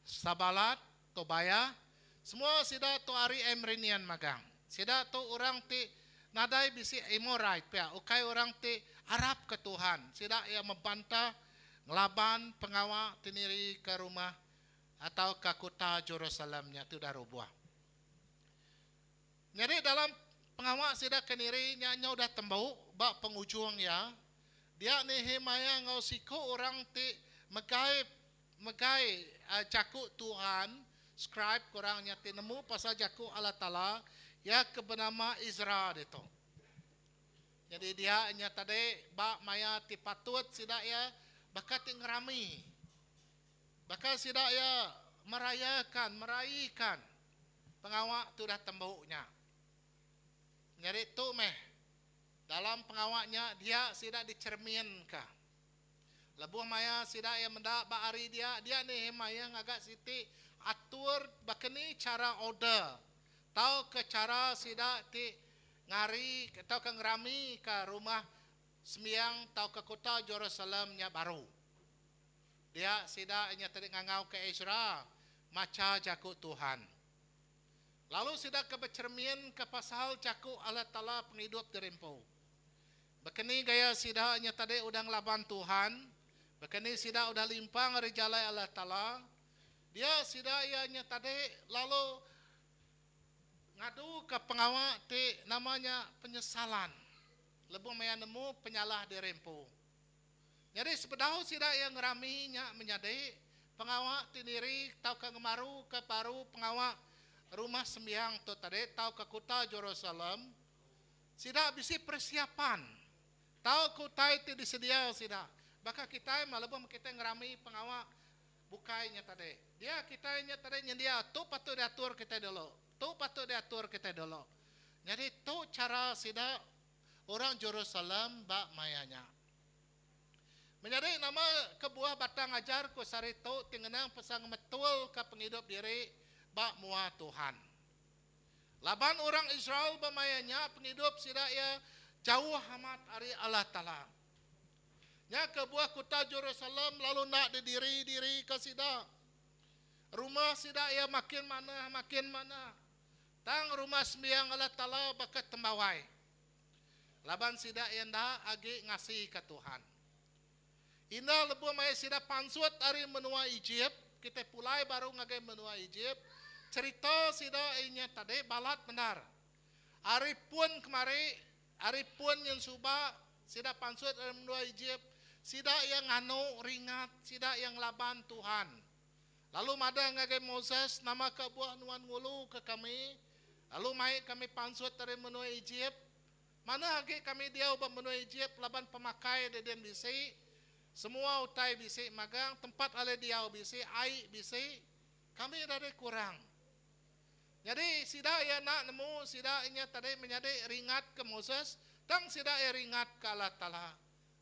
Sabalat, Tobaya, semua sida tu ari Emrinian magang. Sida tu orang ti nadai bisi Amorite pia, ukai orang ti Arab ke Tuhan. Sida ia membantah ngelaban pengawal tiniri ke rumah atau ke kota Jerusalemnya tu dah rubuh. Jadi dalam pengawal sida keniri nya udah tembau bak pengujung ya. Dia Nehemia ngau siko orang ti megai cakuk Tuhan, scribe korangnya ti nemu pasal cakuk Allah Taala ya kebenama Israel itu. Jadi dia nya tadi bak maya ti patut sida ya bakat ngerami. Bakal sida ya meraihkan pengawak tu dah tembuknya. Jadi tu meh dalam pengawaknya dia sida dicerminkan. Lebuh maya sida yang mendak baari dia Nehemia ngagak siti atur bakeni cara order. Tahu ke cara sida ti ngari atau ke ngerami ke rumah sembiang tahu ke kota Jerusalemnya baru. Dia sida nya tadi ngangau ke Ezra maca jakuk Tuhan. Lalu sida ke bercermin ke pasal jakuk Allah Taala penghidup derempo. Bekeni gaya sida nya tadi udah ngelaban Tuhan. Bekeni sida udah limpang rejalai Allah Taala. Dia sida ianya tadi lalu ngadu ke pengawak ti namanya penyesalan. Lebu maya nemu penyalah derempo. Jadi sepedahu sida yang ngeraminya menyadai pengawak tiniri tau ke ngemaru ke paru pengawak rumah sembiang tu tadi tau ke kota Jerusalem. Sida bisi persiapan. Tau kota itu disedia sida. Baka kita malebum kita ngerami pengawak bukainya tadi. Dia kitanya tadi nyendia tu patut diatur kita dulu. Tu patut diatur kita dulu. Jadi tu cara sida orang Jerusalem bak mayanya. Menjadi nama kebuah batang ajar ku sarito tingenang pesang metul ke penghidup diri bak mua Tuhan. Laban orang Israel bamayanya penghidup sida ya jauh amat ari Allah Taala. Nya kebuah kota Jerusalem lalu nak diri ke sida. Rumah sida ya makin mana. Tang rumah sembiang Allah Taala bakat tembawai. Laban sida enda agi ngasih ke Tuhan. Indah lebu mai sida pansut ari menua Egypt kita pulai baru ngagai menua Egypt. Cerita sida inya tadi balat benar. Hari pun kemari, hari pun yang subah sida pansut menua Egypt, sida yang anu ringat, sida yang laban Tuhan. Lalu mada ngagai Moses nama ke buah nuan ngulu ke kami. Lalu mai kami pansut dari menua Egypt. Mana lagi kami dia ubah menua Egypt laban pemakai deden bisi. Semua utai bisi magang tempat ale dia bisi, ai bisi. Kami dari kurang. Jadi sida ya nak nemu sida inya tadi menjadi ringat ke Moses dan sida ya ringat ke Allah Ta'ala.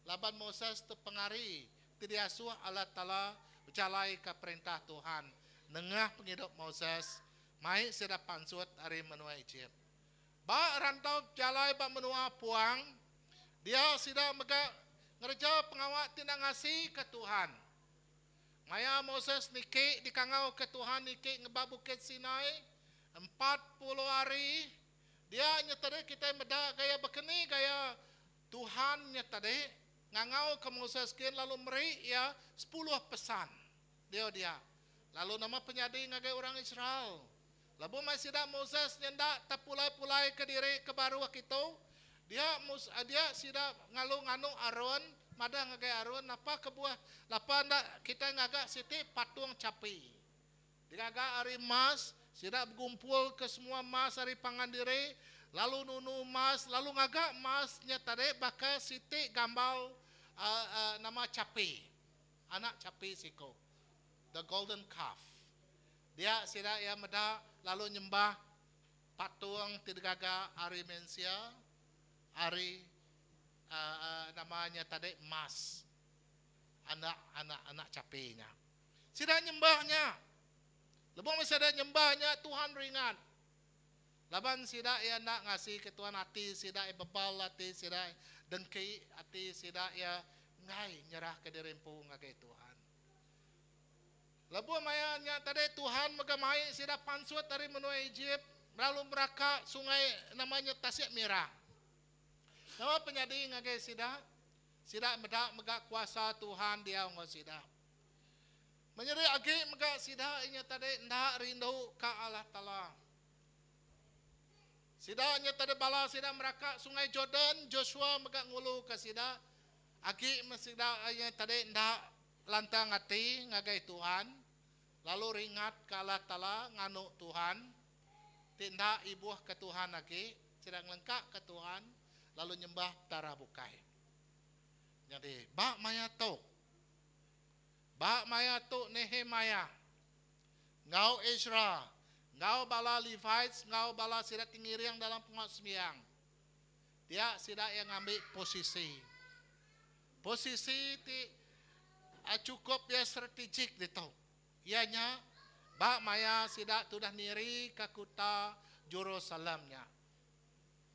Laban Moses tu pengari tidak asuh Allah Ta'ala berjalai ke perintah Tuhan. Nengah penghidup Moses mai sida pansut hari menua Egypt. Ba rantau jalai ba menua puang dia sida mega ngerja pengawat tindak ngasih ke Tuhan. Maya Moses niki dikangau ke Tuhan niki ngebab bukit Sinai 40 hari dia nyetade kita meda gaya bekeni gaya Tuhan nyetade ngangau ke Moses kin lalu meri ya 10 pesan dia lalu nama penyadi ngagai orang Israel lalu masih dah Moses nyenda tapulai-pulai ke diri ke baru kita dia sida nganu Aaron mada ngagai Aaron apa kebuah lapa ndak kita ngagak siti patung capi digaga hari mas sida berkumpul ke semua mas hari pangan diri lalu nunu mas lalu ngagak masnya tadi bakal siti gambal nama capi anak capi siko the golden calf dia sida ya meda lalu nyembah patung tigaga hari mensia hari namanya tadi mas anak capinya sida nyembahnya lebih masih ada nyembahnya Tuhan ringan. Laban sida ya nak ngasih ke Tuhan hati sida ya bebal hati sida dengki hati sida ya ngai nyerah ke dirimpu ngagai Tuhan. Lebih mayanya tadi Tuhan megamai sida pansut dari menua Egypt lalu meraka sungai namanya Tasik Merah. Nama penyadi ngagai sida mega kuasa Tuhan dia ngau sida. Menyeri agi mega sida inya tadi ndak rindu ka Allah Ta'ala. Sida inya tadi bala sida meraka sungai Jordan Joshua mega ngulu ka sida. Agi sida inya tadi ndak lantang hati ngagai Tuhan. Lalu ringat ka Allah Ta'ala nganu Tuhan. Tindak ibuh ke Tuhan agi. Sida ngelengkak ke Tuhan. Lalu nyembah tara bukai. Jadi bak maya tok. Bak maya tu Nehemia, ngau Ezra, ngau bala Levites, ngau bala sida tinggi yang dalam penguat sembiang. Dia sida yang ambil posisi. Posisi ti cukup ya strategik itu. Ianya bak maya sida sudah niri ke kota Jerusalemnya.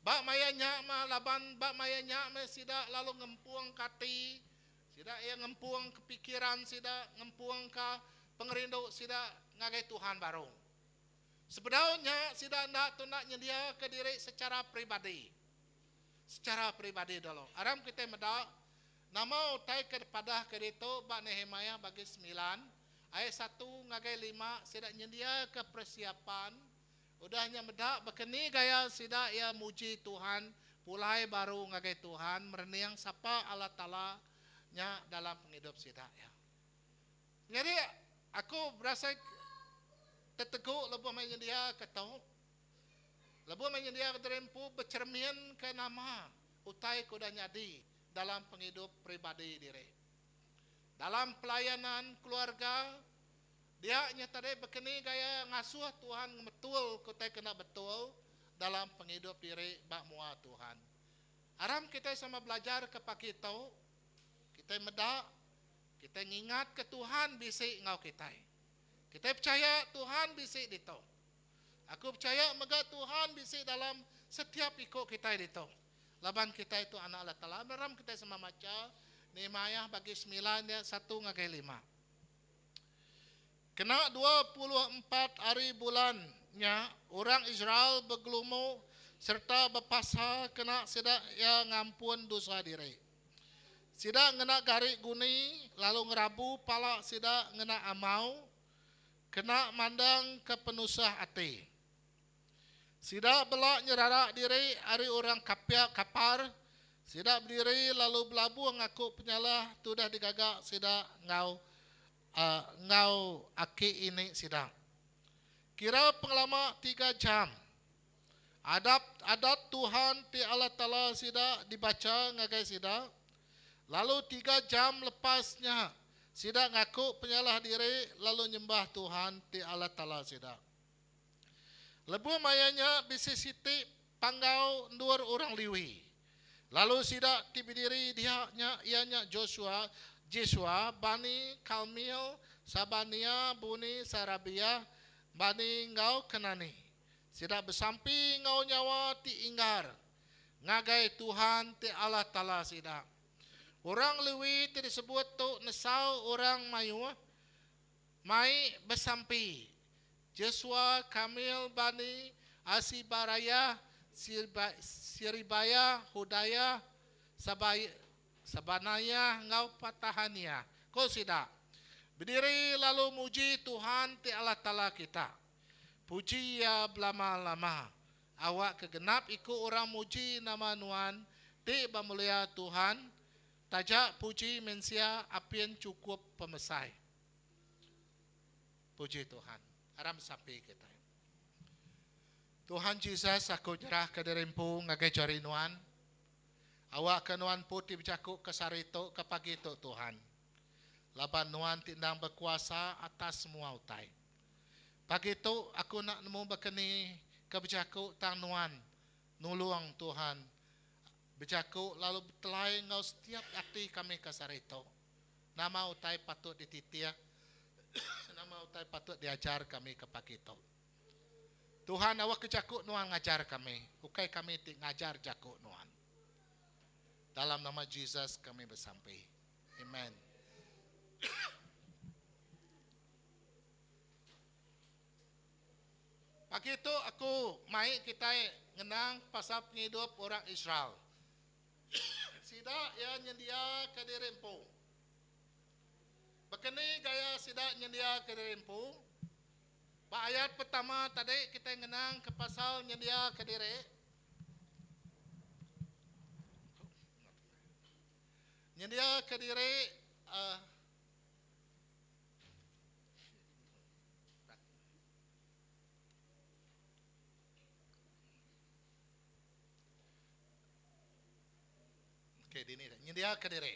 Bak mayanya laban bak mayanya sida lalu ngempuang kati. Sida yang ngempuang kepikiran, sida ngempuang ke pengerindu, sida ngagai Tuhan baru. Sebenarnya sida nak nyedia ke diri secara pribadi. Secara pribadi dulu. Aram kita meda nama utai kepada kedito bak Nehemia bagi 9 ayat 1 ngagai 5 sida nyedia ke persiapan. Udahnya meda bekeni gaya sida ya muji Tuhan, pulai baru ngagai Tuhan, mereniang sapa Allah Ta'ala nya dalam penghidup sida ya. Jadi aku berasa terteguh lebih menyedia ketau. Lebih menyedia keterempu bercermin ke nama utai kuda nyadi dalam penghidup pribadi diri. Dalam pelayanan keluarga dia nyatade bekeni gaya ngasuh Tuhan betul kutai kena betul dalam penghidup diri bak mua Tuhan. Aram kita sama belajar ke pakitau kita meda, kita ngingat ke Tuhan bisik ngau kita. Kita percaya Tuhan bisik dito. Aku percaya mega Tuhan bisik dalam setiap ikut kita dito. Laban kita itu anak Allah Ta'ala. Meram kita sama maca Nehemia bagi 9 dia 1 ngagai 5. Kena 24 hari bulannya orang Israel bergelumu serta berpasa kena sida ya ngampun dosa diri. Sida ngena garik guni lalu ngerabu pala sida ngena amau kena mandang ke penusah hati. Sida belak nyerarak diri hari orang kapar, sida berdiri lalu belabu ngaku penyalah tu dah digagak sida ngau aki ini sida. Kira pengelama 3 jam. Adat Tuhan ti Allah Ta'ala sida dibaca ngagai sida. Lalu 3 jam lepasnya sida ngaku penyalah diri lalu nyembah Tuhan ti Allah Ta'ala sida. Lebu mayanya bisi siti panggau 2 orang liwi. Lalu sida ti berdiri ianya Joshua, Bani, Kalmil, Sabania, Buni, Sarabia, Bani ngau kenani. Sida bersampi ngau nyawa ti inggar. Ngagai Tuhan ti Allah Ta'ala sida. Orang liwi ti disebut tu nesau orang mayu. Mai bersampi. Joshua, Kamil, Bani, Asibaraya, Siribaya, Hudaya, Sabanaya, ngau patahania. Kau sida. Berdiri lalu muji Tuhan ti Allah Ta'ala kita. Puji ya belama-lama. Awak kegenap ikut orang muji nama Nuan. Ti bamulia Tuhan. Tajak puji mensia apian cukup pemesai. Puji Tuhan. Aram sampai kita. Tuhan Yesus aku nyerah ke derimpu ngagai cari Nuan. Awak ke Nuan putih bercakuk ke sarito ke pagi tu Tuhan. Laban Nuan tindang berkuasa atas semua utai. Pagi tu aku nak nemu berkeni ke bercakuk tang Nuan. Nuluang Tuhan. Bercakuk lalu bertelai ngau setiap hati kami ke sarito. Nama utai patut dititia. Nama utai patut diajar kami ke pagi tu. Tuhan awak kejakuk Nuan ngajar kami. Ukai kami ngajar jakuk Nuan. Dalam nama Yesus kami bersampai. Amen. Pagi itu aku mai kita ngenang pasal penghidup orang Israel. Sida ya nyedia ke dirempu. Bekeni gaya sida nyedia ke dirempu. Pak ayat pertama tadi kita ngenang ke pasal nyedia ke diri. Nyedia ke diri dini nyedia ke diri.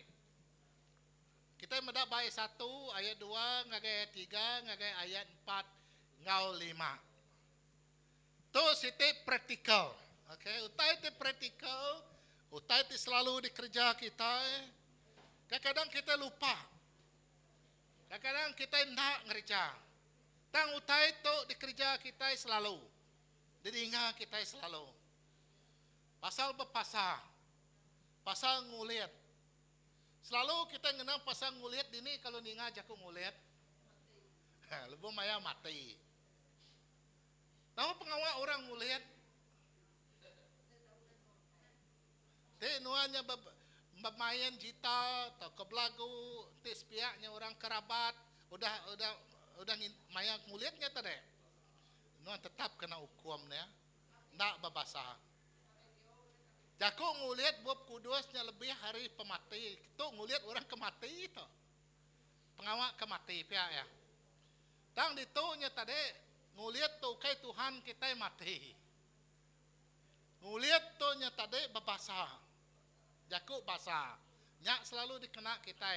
Kita mendak baik 1 ayat 2 ngagai ayat 3 ngagai ayat 4 ngau 5. Tu siti praktikal. Okay, utai ti praktikal, utai ti selalu dikerja kita. Kadang-kadang kita lupa. Kadang-kadang kita tidak ngerja. Tang utai tu dikerja kita selalu. Diingat kita selalu. Pasal berpasal. Pasal nguliat. Selalu kita ngenang pasal nguliat ini kalau ninga jaku nguliat. Lebih maya mati. Tahu pengawal orang nguliat. Ti nuanya bermain gitar atau ke belagu, ti sepiaknya orang kerabat, udah maya nguliatnya tadi. Nuan tetap kena hukumnya. Ndak berbahasa. Jaku nguliat buat kudusnya lebih hari pemati. Itu nguliat orang kemati itu. Pengawak kemati pihak ya. Tang ditunya tadi nguliat tu kai Tuhan kita mati. Nguliat tu nya tadi berbahasa. Jaku bahasa. Nyak selalu dikena kita.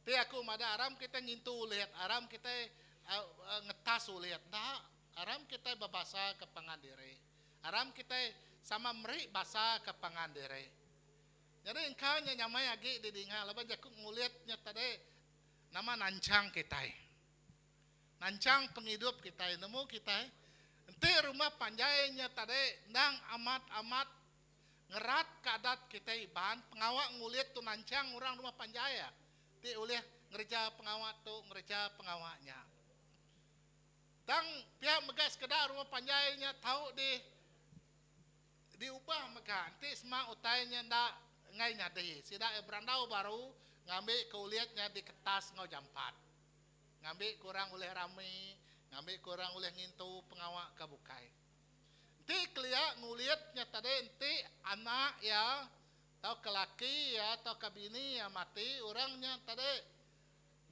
Tapi aku mada aram kita ngintu uliat. Aram kita ngetas uliat. Nah, aram kita berbahasa ke pangandiri. Aram kita sama meri bahasa ke pangandiri. Jadi engkau nyamai lagi di dinga. Lepas jaku nguliatnya tadi nama nancang kita. Nancang penghidup kita. Nemu kita. Nanti rumah panjainya tadi nang amat-amat ngerat kadat kita iban. Pengawak nguliat tu nancang orang rumah panjaya. Ti ulih ngerja pengawak tu ngerja pengawaknya. Tang pihak megas kedar rumah panjainya tahu diubah mega nanti semua utainya ndak ngai nyadi sida berandau baru ngambil keuliatnya di kertas ngau jampat ngambil kurang oleh rame Ngambil kurang oleh ngintu pengawak kabukai. Enti kelia nguliatnya tadi enti anak ya, atau kelaki ya, atau kabini ya mati, orangnya tadi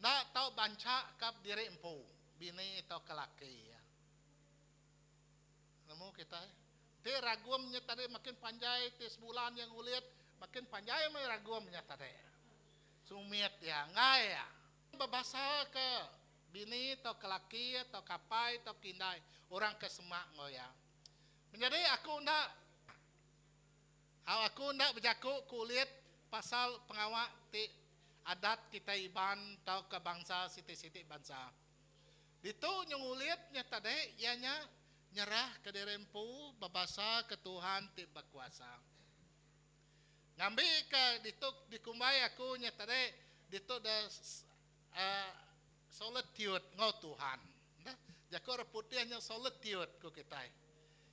nak tahu banca kap diri empu, bini atau kelaki ya. Nemu kita, enti ragumnya tadi makin panjai, tis bulan yang nguliat makin panjai mai ragumnya tadi. Sumit ya, ngai ya. Berbahasa ke bini atau kelaki atau kapai atau kindai orang ke semak ngoya. Menjadi aku ndak berjaku kulit pasal pengawak ti adat kita iban atau ke bangsa siti-siti bangsa. Itu nyunguliatnya tadi ianya nyerah ke dirempu berbahasa ke Tuhan ti berkuasa. Ngambil ke dituk dikumbai aku nya tadi dituk solitude ngau Tuhan. Nah, jakor putihnya solitude ku kita.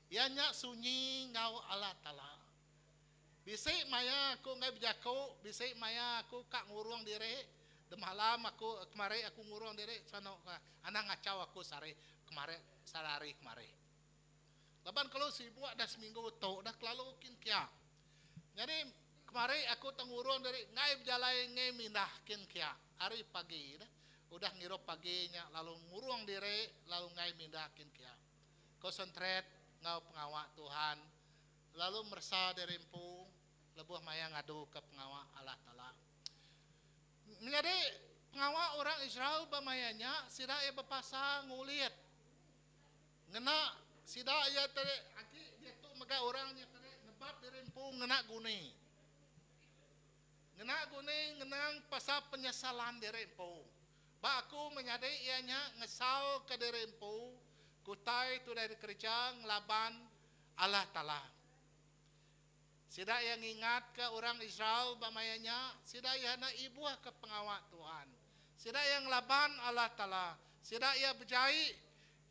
Ianya sunyi ngau Allah Ta'ala. Bisik maya aku ngai berjaku, bisik maya aku kak ngurung diri. Demalam aku kemarin aku ngurung diri sono anak ngacau aku sari kemarin sarari kemarin. Laban kalau sibuk dah seminggu tu dah kelalu kin kia. Jadi kemarin aku tengurung dari ngai berjalan ngai mindah kin kia. Hari pagi dah. Udah ngirup paginya lalu ngurung diri lalu ngai mindakin kia. Konsentrate ngau pengawak Tuhan. Lalu merasa dirimpu lebuh maya ngadu ke pengawak Allah Ta'ala. Menjadi pengawak orang Israel bamayanya sida ia berpasang nguliat. Ngena sida ia tadi aki dia tu mega orangnya tadi nebab dirimpu ngena guni. Ngena guni ngenang pasal penyesalan dirimpu. Baku menyadari ianya ngesal ke dirempu, kutai tu dari kerja ngelaban Allah Ta'ala. Sida yang ingat ke orang Israel bamayanya, sida yang ibu ke pengawak Tuhan. Sida yang ngelaban Allah Ta'ala. Sida ia berjai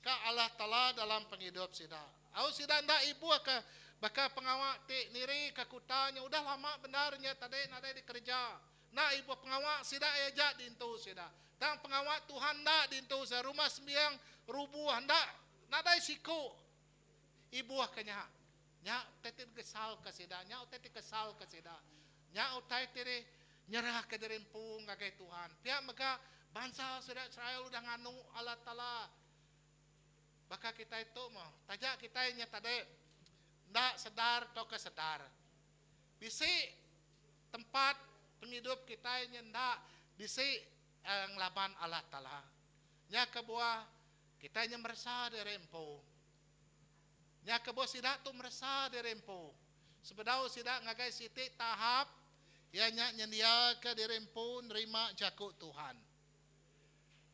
ke Allah Ta'ala dalam penghidup sida. Au sida ndak ibu ke baka pengawak ti niri ke kutanya udah lama benarnya tadi nada di kerja. Nah ibu pengawak sida ia jak dintu sida. Tang pengawak Tuhan ndak dintu sa rumah sembiang rubuh ndak nadai siku ibu kenya nya tetit kesal ke sida nya tetit kesal ke sida nya utai tiri nyerah ke dirempung ngagai Tuhan pihak maka bangsa sida Israel udah nganu Allah Ta'ala baka kita itu mah tajak kita nya tadi ndak sedar atau kesedar bisi tempat penghidup kita nya ndak bisi ngelaban Allah Ta'ala. Nya kebuah kita nya merasa dirempu. Nya kebuah sidak tu merasa dirempu. Sebedau sidak ngagai siti tahap ianya nyendia ke dirempu nerima jakuk Tuhan.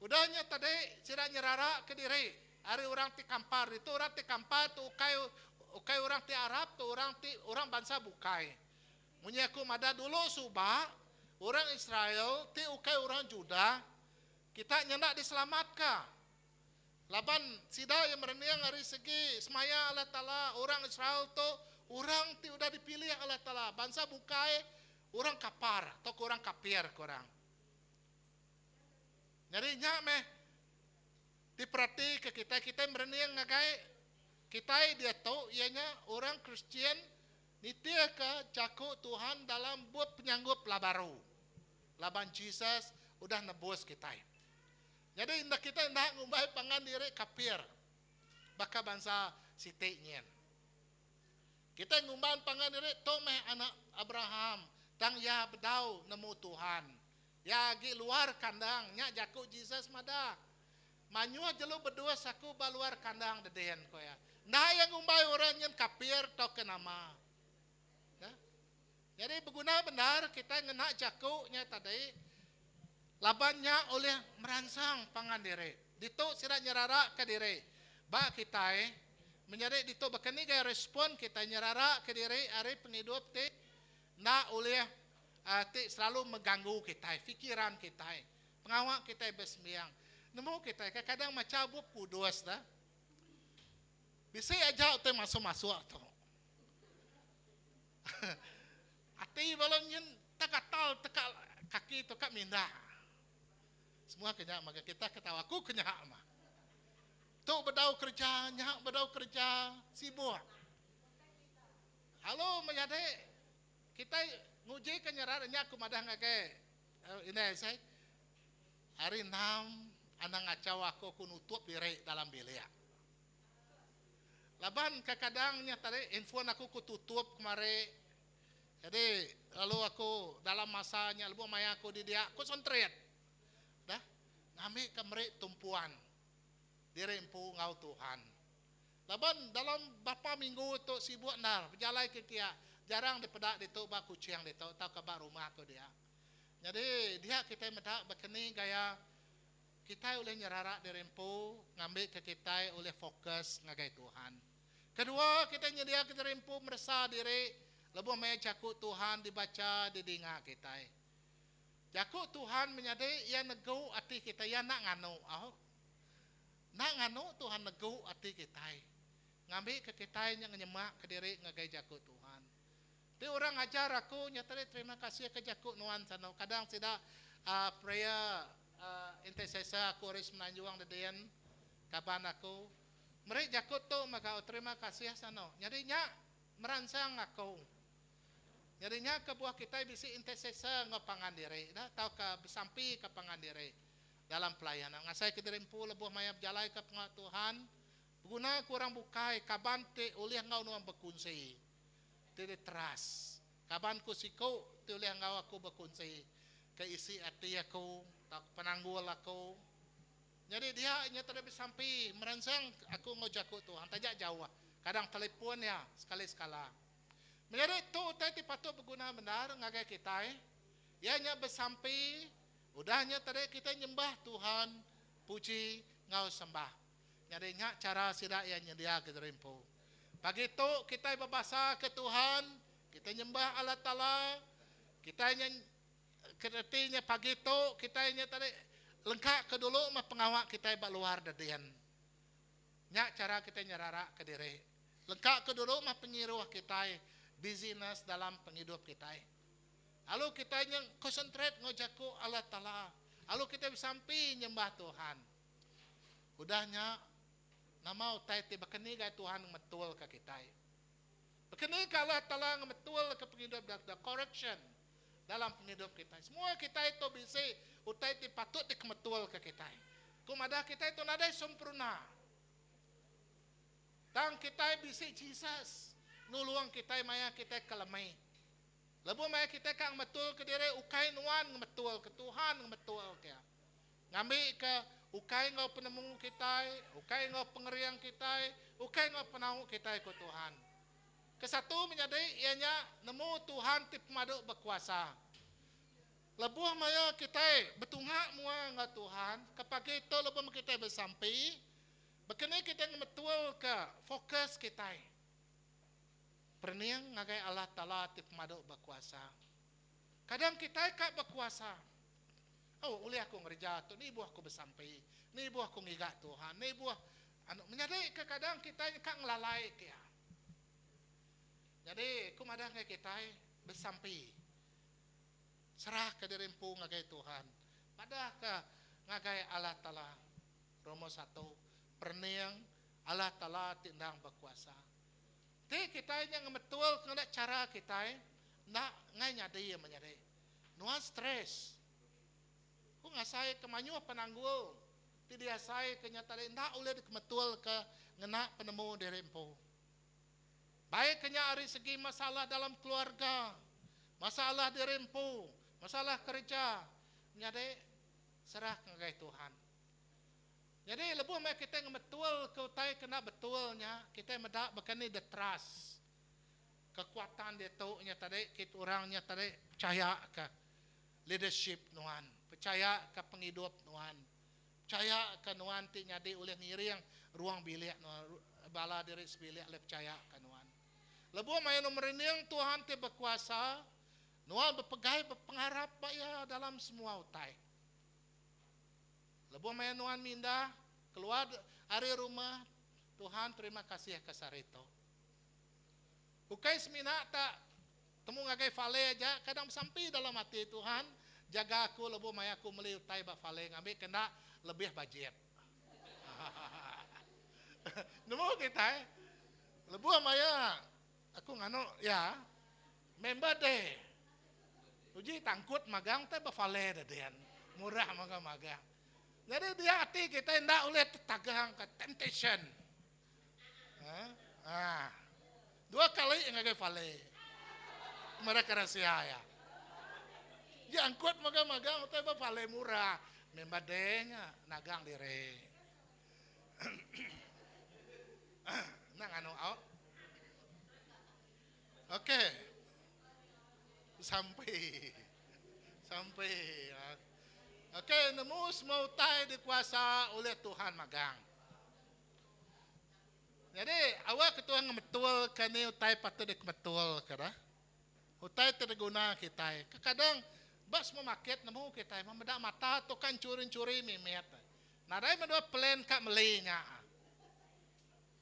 Udahnya tadi sidak nyerara ke diri. Hari orang ti kampar itu orang ti kampar tu ukai orang ti Arab tu orang bangsa bukai. Munyaku mada dulu subah orang Israel, ti ukai orang Juda, kita nyendak diselamatkan. Laban sida yang mereniang hari segi semaya Allah Ta'ala, orang Israel tu, orang ti udah dipilih Allah Ta'ala. Bangsa bukai, orang kapar, atau orang kapir korang. Jadi nyak meh, diperhati ke kita mereniang ngagai, kita dia tu, ianya orang Kristian, nitia ke jakuk Tuhan dalam buat penyanggup labaru. Laban Jesus udah nebus kita. Jadi indah kita indah ngumbai pangan diri kapir. Baka bangsa sitiknya. Kita ngumbai pangan diri tomeh anak Abraham. Dang ya bedau nemu Tuhan. Ya gi luar kandang. Nya jakuk Jesus mada. Manyua jelu berdua saku baluar kandang dedehan koya. Nah yang ngumbai orang yang kapir tau ke nama. Jadi berguna benar kita ngenak jakuknya tadi labannya oleh merangsang pangan diri. Dito sira nyerara ke diri. Ba kita menjadi dito bakani gaya respon kita nyerara ke diri ari penghidup ti na oleh ti selalu mengganggu kita, fikiran kita. Pengawak kita bersembiang. Nemu kita kadang macabuk kudus dah. Bisa aja tu masuk-masuk tu. Ati balonnya tekatal tekak kaki tekak mindah. Semua kena maka kita ketawa aku kena mah. Tu bedau kerja, nyak bedau kerja, sibuk. Halo menyade, kita nguji kenyaran nyak kumadah ngake. Ini saya hari 6 anang acau aku kunutup diri dalam bilik. Laban kadang-kadangnya tadi info aku kututup kemarin. Jadi lalu aku dalam masanya lalu maya aku di dia konsentrate. Dah ngambil kemari tumpuan diri empu ngau Tuhan. Laban dalam beberapa minggu itu sibuk nar berjalan ke kia jarang dipedak ditu ba kucing ditu tau kabar rumah aku dia. Jadi dia kita medak bekeni gaya kita oleh nyerara diri empu ngambil ke kita oleh fokus ngagai Tuhan. Kedua kita nyedia ke diri empu merasa diri lebih maya jakut Tuhan dibaca di dengar kita. Jakut Tuhan menyadari ia negau hati kita ia nak nganu. Nak nganu Tuhan negau hati kita. Ngambil ke kita yang nyemak ke diri ngagai jakut Tuhan. Tapi orang ajar aku nyatari terima kasih ke jakut nuan sana. Kadang tidak prayer intercessor aku harus menanjuang dedian kapan aku. Mereka jakut tu maka terima kasih sana. Jadinya merangsang aku. Jadinya kebuah kita bisa intercessor ngapangan diri. Dah tahu ke bersampi ke pangan diri dalam pelayanan. Ngasai ke diri empu lebuh mayap jalai ke pengat Tuhan. Guna kurang bukai kaban te oleh ngau nuang berkunci. Tidak teras. Kaban ku siku te oleh ngau aku berkunci. Ke isi hati aku, tak penanggul aku. Jadi dia nyata dia bersampi merangsang aku ngojakut Tuhan. Tajak jauh. Kadang telefon ya sekali-sekala. Menjadi itu tadi patut berguna benar ngagai kita. Ianya bersampi, udahnya tadi kita nyembah Tuhan, puji ngau sembah. Jadi nyak cara sidak yang nyedia ke rimpu. Pagi itu kita berbahasa ke Tuhan, kita nyembah Allah Taala, kita keretinya pagi itu kita tadi lengkap ke dulu mah pengawak kita luar dadian. Nyak cara kita nyerara ke diri. Lengkap ke dulu mah pengiruh kita. Business dalam penghidup kita. Lalu kita yang konsentrate ngojaku Allah Ta'ala. Lalu kita bersampi nyembah Tuhan. Udahnya, nama utai tiba keni gaya Tuhan ngemetul ke kita. Bekeni ke Allah Ta'ala ngemetul ke penghidup the correction dalam penghidup kita. Semua kita itu bisa utai tiba patut dikemetul ke kita. Kumadah kita itu nadai sempurna. Dan kita bisa Jesus. Nuluang kita maya kita kelemai. Lebu maya kita kang betul ke diri ukai nuan betul ke Tuhan betul ke. Ngambil ke ukai ngau penemu kita, ukai ngau pengeriang kita, ukai ngau penahu kita ke Tuhan. Kesatu menyadari ianya nemu Tuhan tip madu berkuasa. Lebu maya kita betungak mua ngau Tuhan, kepagi itu lebu kita bersampi, bekene kita betul ke fokus kita. Perniang ngagai Allah Ta'ala tip maduk berkuasa. Kadang kita kak berkuasa. Oh, oleh aku ngerja tu, ni buah aku bersampai, ni buah aku ngigak Tuhan, ni buah anu menyadari ke kadang kita kak ngelalai ke. Jadi, aku madah ngagai kita bersampai. Serah ke diri empu ngagai Tuhan. Padah ke ngagai Allah Ta'ala. Romo 1, perniang Allah Ta'ala tindang berkuasa. Jadi kita yang betul kena cara kita nak ngai nyadai menyadai. Nuan stres. Ku ngasai kemanyu penanggul. Tidak saya kenyataan nak oleh betul ke ngena penemu dari empu. Baik kenya dari segi masalah dalam keluarga, masalah dari empu, masalah kerja, menyadai serah ngagai Tuhan. Jadi lebih baik kita yang betul keutai kena betulnya kita medak bekani the trust kekuatan dia tu nya tadi kita orangnya tadi percaya ke leadership nuan, percaya ke penghidup nuan, percaya ke nuan ti nyadi oleh ngiriang ruang bilik nuan bala diri sebilik le percaya ke nuan. Lebih main nomor ini yang Tuhan ti berkuasa nuan berpegai berpengharap ya dalam semua utai. Lebih main nuan minda keluar dari rumah Tuhan terima kasih ke sarito. Bukai semina tak temu ngagai fale aja kadang sampai dalam hati Tuhan jaga aku lebih main aku meliutai ba fale ngambil kena lebih budget. Nemu kita lebu maya aku ngano ya member deh uji tangkut magang teh bavale dedean murah magang jadi dia hati kita ndak oleh tagang ke temptation dua kali ngagai vale mereka rahasia ya diangkut magang teh bavale murah member deh nagang dire nang anu out. Oke. Sampai. Oke, nemu mau tay dikuasa oleh Tuhan magang. Jadi awak ketua ngemetul kani utai patut dikemetul kira. Utai terguna kita. Kadang bas memaket nemu kita membedak mata tu kan curi-curi mimet. Nadai mendua plan kak melinya.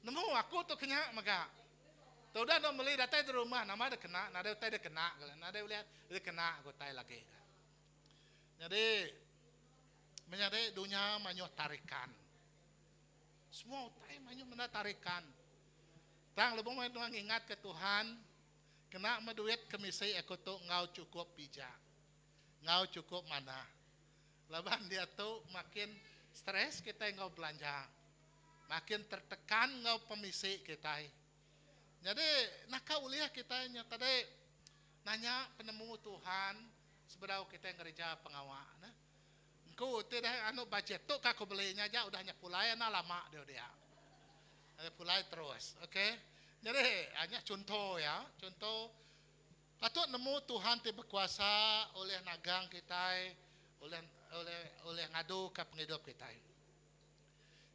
Nemu aku tu kena maga. Tahu dah nak meli datai di rumah nama ada kena, nada utai dia kena, nada lihat dia kena aku tai lagi. Jadi menyadari dunia manyo tarikan. Semua utai manyo mana tarikan. Tang lebih mau ingat ke Tuhan, kena maduit kemisi aku tu ngau cukup bijak, ngau cukup mana. Laban dia tu makin stres kita ngau belanja, makin tertekan ngau pemisi kita. Jadi nak uliah kita tadi nanya penemu Tuhan seberau kita yang gereja pengawal. Nah, engkau tidak anu budget tu kau belinya aja udah nyepulai na lama dia. Pulai terus, oke? Jadi hanya contoh ya, contoh. Patut nemu Tuhan ti berkuasa oleh nagang kita, oleh ngadu ke penghidup kita.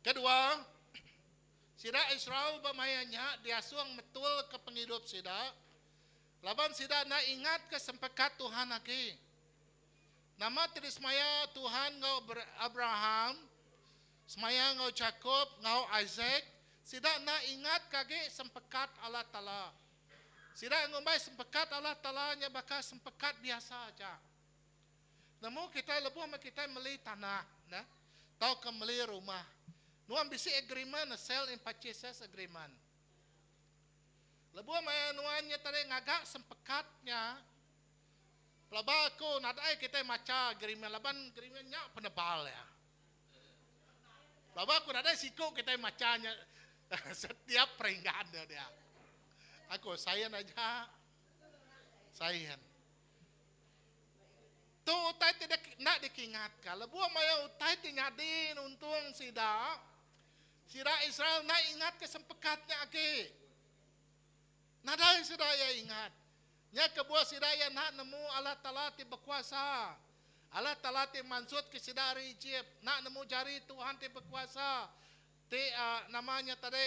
Kedua, sida Israel bamayanya dia suang betul ke penghidup sida. Laban sida na ingat ke sempekat Tuhan lagi. Nama tiri semaya Tuhan ngau Abraham, semaya ngau Jacob, ngau Isaac. Sida na ingat kage sempekat Allah Ta'ala. Sida ngumbai sempekat Allah Ta'ala nya bakal sempekat biasa aja. Namun kita lebu sama kita meli tanah, nah, tau ke meli rumah. Nuam bisi agreement, sell and purchase agreement. Lebu maya nuannya tadi ngagak sempekatnya. Pelaba aku nadai kita maca agreement, laban agreementnya penebal ya. Pelaba aku nadai siku kita macanya setiap peringkat dia. Aku sayan aja, sayan. Tu utai tidak nak dikingatkan. Lebu maya utai tinyadin untung sida. Sida Israel nak ingat kesempekatnya ake. Nadai sida ya ingat. Nya kebuah sida ya nak nemu Allah Ta'ala ti berkuasa. Allah Ta'ala ti mansut ke sida dari Egypt. Nak nemu jari Tuhan ti berkuasa. Ti namanya tadi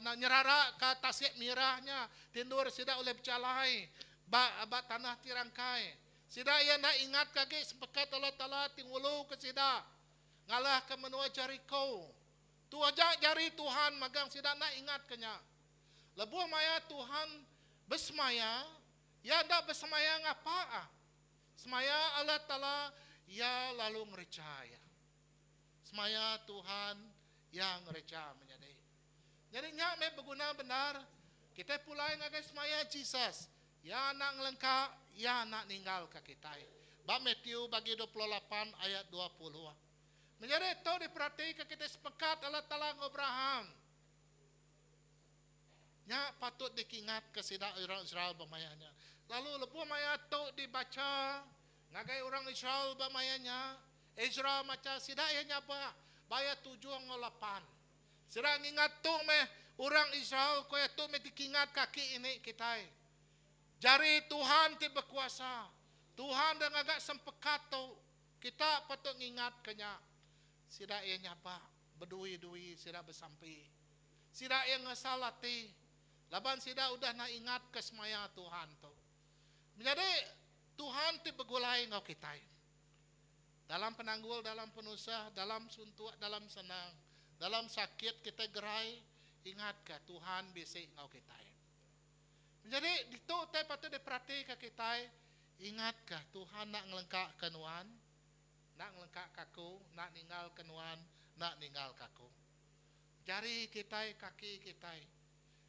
nak nyerara ke tasik mirahnya. Tindur sida oleh bercalai. Ba tanah tirangkai. Sida ya nak ingat kaki sepekat Allah Ta'ala tingulu ke sida. Ngalah ke menua Jericho. Tu aja jari Tuhan magang sida nak ingat kenya. Lebu maya Tuhan bersemaya, ya ndak bersemaya ngapa? Semaya Allah Ta'ala ya lalu ngericaya. Semaya Tuhan yang ngereca menjadi. Jadi nyak me berguna benar. Kita pulai ngagai semaya Jesus. Ya nak ngelengkap, ya nak ninggal ke kita. Bab Matthew bagi 28 ayat 20. Menjadi itu diperhatikan kita sepekat Allah Ta'ala Abraham. Nya patut dikingat ke sidak orang Israel bermayanya. Lalu lepu maya tu dibaca. Ngagai orang Israel bermayanya. Israel macam sidak ya nyapa. Bayar 7-8. Sidak ingat tu meh orang Israel kaya tu meh dikingat kaki ini kita. Jari Tuhan ti berkuasa. Tuhan dah agak sempekat tu. Kita patut ingat kenya. Sidak ia nyapa. Berdui-dui sidak bersampi. Sidak yang ngesalati. Laban sidak udah nak ingat kesemaya Tuhan tu. Menjadi Tuhan ti begulai ngau kita. Dalam penanggul, dalam penusah, dalam suntuk, dalam senang. Dalam sakit kita gerai. Ingat ke Tuhan bisik ngau kita. Jadi itu kita patut diperhatikan kita. Ingatkah Tuhan nak ngelengkak kenuan, nak ngelengkak kaku, nak ninggal kenuan, nak ninggal kaku. jari kita, kaki kita.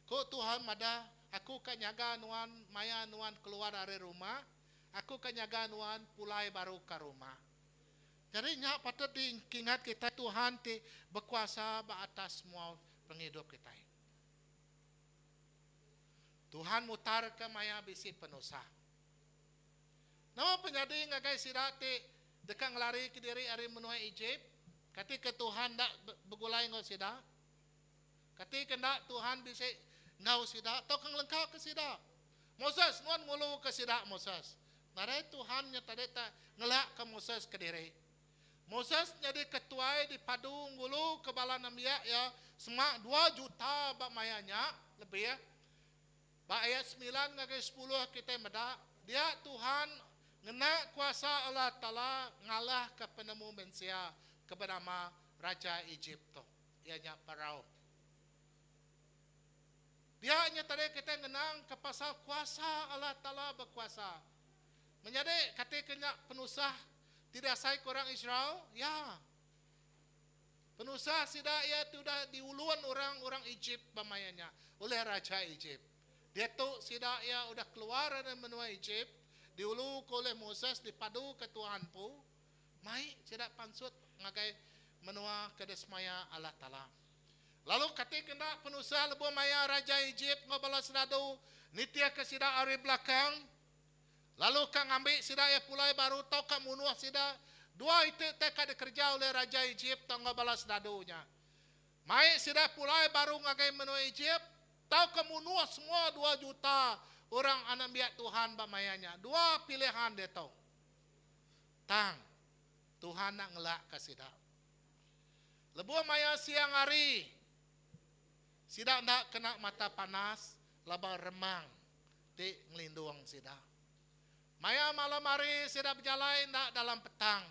Ko Tuhan mada, aku kan nyaga nuan, maya nuan keluar dari rumah, aku kan nyaga nuan pulai baru ke rumah. Jadi nyak patut diingat kita Tuhan ti berkuasa atas semua penghidup kita. Tuhan mutar ke maya bisi penusah. Nama penyadi ngagai sirati dekang lari ke diri ari menua Egypt. Ketika Tuhan dak begulai ngau sida. Ketika ndak Tuhan bisa ngau sida, tau kang lengkap ke sida. Moses nuan ngulu ke sida Moses. Nare Tuhan nya tadi ta ngelak ke Moses ke diri. Moses jadi ketua di padu ngulu ke bala namia ya semak 2 juta bak mayanya lebih ya. Ba ayat 9 ngagai 10 kita meda dia Tuhan ngena kuasa Allah Ta'ala ngalah ke penemu mensia ke bernama Raja Egypto ianya Parao. Dia hanya tadi kita ngenang ke pasal kuasa Allah Ta'ala berkuasa. Menjadi ketika penusah tidak saya orang Israel, ya. Penusah tidak ia sudah diuluan orang-orang Egypt pamayanya oleh Raja Egypt. Dia tu sidak ia sudah keluar dari benua Egypt, diulu oleh Moses dipadu ke Tuhan pu, mai sidak pansut ngagai menua ke desmaya Allah Ta'ala. Lalu ketika hendak penusah lebu maya Raja Egypt ngobalas dadu nitia ke sidak ari belakang. Lalu kang ambil sidak ia pulai baru tau kang munuah sidak. 2 itu teka dikerja oleh Raja Egypt tau ngobalas dadunya. Mai sidak pulai baru ngagai menua Egypt. Tahu kamu nuah semua 2 juta orang anak biak Tuhan bamayanya. 2 pilihan dia tahu. Tang, Tuhan nak ngelak ke sidak. Lebu maya siang hari, sidak nak kena mata panas, laba remang, di ngelindung sidak. Maya malam hari sidak berjalan nak dalam petang,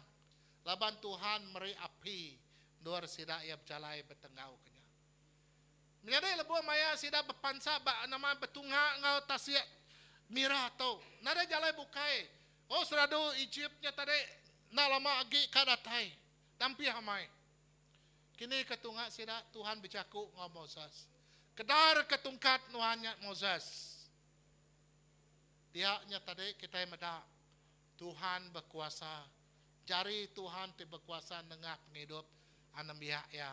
laban Tuhan meri api, luar sidak ia berjalan bertengau kenya. Menjadi lebu maya sida berpansa ba nama betunga ngau tasiak mirah tau. Nada jalai bukai. Oh seradu Egyptnya tadi na lama agi kadatai. Dampi hamai. Kini ketunga sida Tuhan bicaku ngau Moses. Kedar ketungkat nuhannya Moses. Dia nya tadi kita meda Tuhan berkuasa. Jari Tuhan ti berkuasa nengah penghidup anambiak ya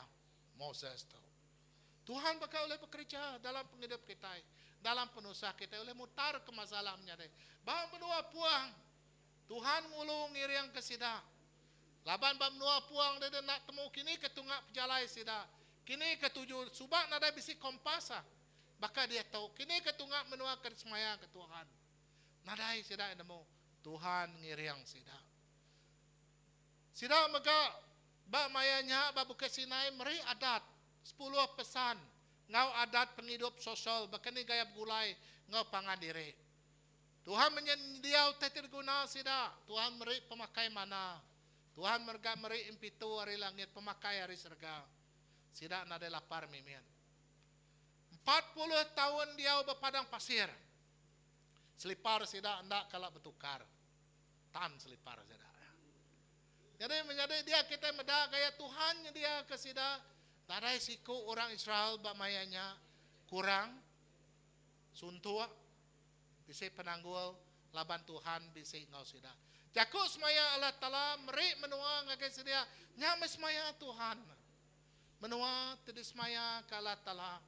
Moses tau. Tuhan bakal oleh bekerja dalam penghidup kita, dalam penusah kita, oleh mutar ke masalahnya deh. Bang benua puang, Tuhan ngulung ngiriang ke sida. Laban bang benua puang dia nak temu kini ketungak pejalai sida. Kini ketujuh subak nada bisi kompasa. Baka dia tahu kini ketungak menua ke semaya ke Tuhan. Nadai sida nemu Tuhan ngiriang sida. Sida mega ba mayanya ba buka Sinai meri adat. 10 pesan ngau adat penghidup sosial bakani gaya gulai ngau pangan diri. Tuhan menyediau tetir guna sida. Tuhan meri pemakai mana. Tuhan merga meri impitu hari langit pemakai hari serga. Sida nade lapar mimian. 40 tahun dia berpadang pasir. Selipar sida ndak kalak bertukar. Tan selipar sida. Jadi menjadi dia kita meda gaya Tuhan dia ke sida. Tarai siku orang Israel bamayanya kurang suntua bisa penanggul laban Tuhan bisa ngau sida. Jaku semaya Allah Ta'ala meri menua ngagai sedia nyames semaya Tuhan. Menua tedi semaya ke Allah Ta'ala.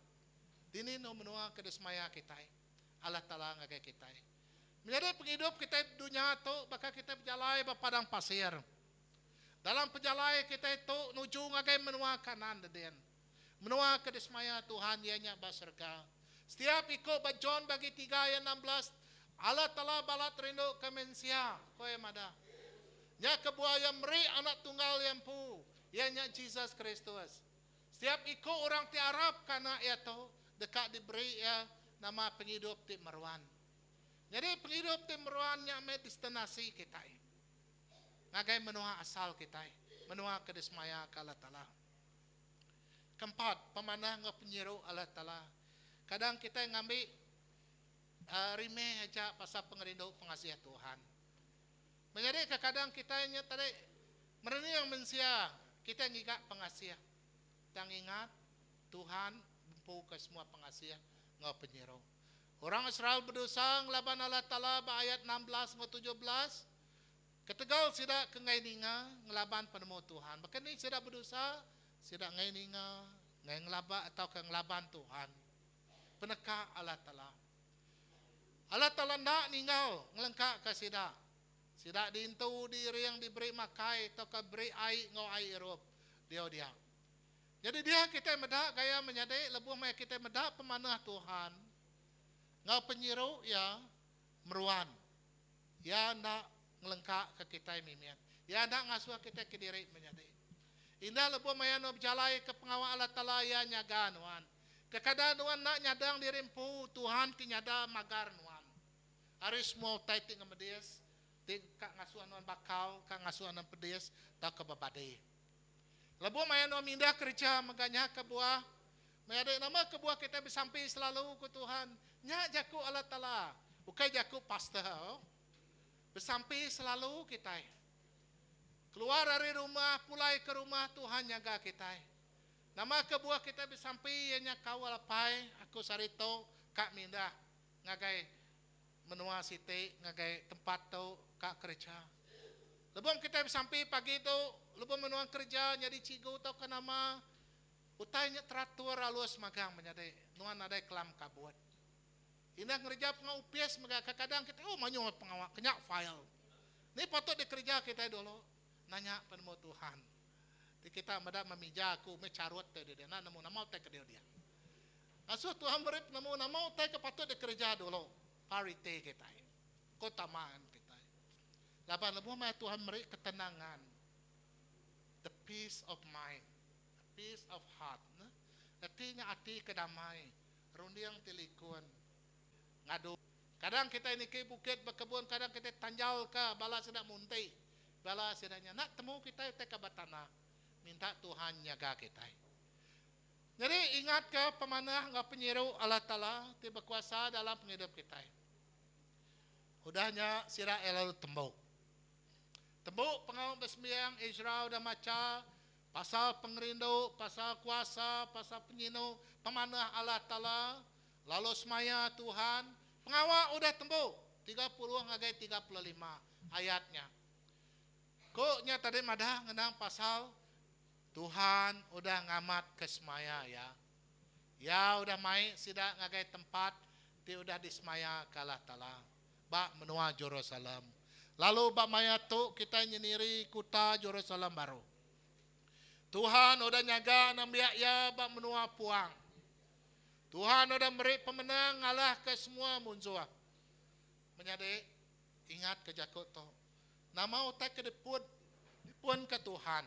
Dini no menua ke semaya kita. Allah Ta'ala ngagai kita. Menjadi penghidup kita dunia tu bakal kita berjalan ke padang pasir. Dalam perjalanan kita itu nuju ngagai menua kanan den. Menua ke desmaya Tuhan ianya baserga. Setiap ikut John bagi 3 ayat 16 Allah Ta'ala balat rindu ke mensia. Koe mada. Nya kebuaya meri anak tunggal yang pu. Ianya Jesus Kristus. Setiap ikut orang ti Arab karena itu dekat diberi ya nama penghidup ti Marwan. Jadi penghidup ti Marwan nya me destinasi kita. Ngagai menua asal kita, menua ke desmaya ke Allah Ta'ala. Keempat, pemanah ngau penyiru Allah Ta'ala. Kadang kita ngambil rimeh aja pasal pengerindu pengasihan Tuhan. Menjadi kadang kita nya tadi merenung yang mensia, kita ngigak pengasihan. Kita ingat Tuhan bumpu ke semua pengasih ngau penyiro. Orang Israel berdosa ngelaban Allah Ta'ala ayat 16 ngau 17. Ketegal sidak ke ngai ninga ngelaban penemu Tuhan. Bahkan ni sidak berdosa, sidak ngai ninga, ngai ngelaba atau ke ngelaban Tuhan. Peneka Allah Ta'ala. Allah Ta'ala nak ninggal ngelengkak ke sidak. Sidak diintu diri yang diberi makai atau ke beri air ngau air erup. Dia. Jadi dia kita medak gaya menyadai lebuh mai kita medak pemanah Tuhan. Ngau penyiru ya meruan. Ya nak ngelengkak ke kita mimian. Ya nak ngasuh kita ke diri menyadai. Indah lebuh mai anu berjalai ke pengawal Allah Ta'ala ya nyaga nuan. Kekadaan nuan nak nyadang dirimpu Tuhan ti nyada magar nuan. Aris mau taiting ngemedias. Kak ngasuh nuan bakal, kak ngasuh nuan pedes, tak ke babade. Lebuh maya nuan mindah kerja meganya ke buah. Maya nama ke buah kita bersampai selalu ke Tuhan. Nya jaku Allah Ta'ala. Bukai jaku pastor. Bersampai selalu kita. Keluar dari rumah, pulai ke rumah Tuhan jaga kita. Nama ke buah kita bersampai nya kau alapai. Aku sarito kak mindah. Ngagai menua siti, ngagai tempat tu kak kerja. Lebom kita sampai pagi tu, lebom menua kerja nyari cigu tau ke nama. Utainya teratur alus magang menyadai. Nuan ada kelam kabuat. Indah kerja pengupias magang kadang kita manyu pengawal kenyak file. Ni patut dikerja kita dulu. Nanya penemu Tuhan. Di kita medak memija aku mecarut tu dia. Nak nemu nama utai ke dia. Asuh Tuhan beri nemu nama utai ke patut dikerja dulu. Parite kita. Kotamaan kita. Laban lebuh mai Tuhan beri ketenangan. The peace of mind. The peace of heart. Artinya hati kedamai. Rundiang tilikun. Ngadu. Kadang kita ini ke bukit berkebun. Kadang kita tanjal ke bala sedang muntai. Bala sedangnya. Nak temu kita ke batana. Minta Tuhan jaga kita. Jadi ingat ke pemanah ngau penyiru Allah Ta'ala. Tiba kuasa dalam penghidup kita. Udahnya sira elal tembuk. Tembuk pengawal bersembiang Israel dan maca. Pasal pengerindu, pasal kuasa, pasal penyinu. Pemanah Allah Ta'ala. Lalu semaya Tuhan. Pengawal udah tembuk. 30 ngagai 35 ayatnya. Koknya tadi madah ngenang pasal. Tuhan udah ngamat ke semaya ya. Ya udah mai sidak ngagai tempat. Ti udah disemaya ke Allah Ta'ala. Bak menua Jerusalem. Lalu bak maya tu kita nyendiri kota Jerusalem baru. Tuhan udah nyaga nambiak ya bak menua puang. Tuhan udah beri pemenang ngalah ke semua musuh. Menyadai ingat ke jakut tu. Nama utai ke dipun ke Tuhan.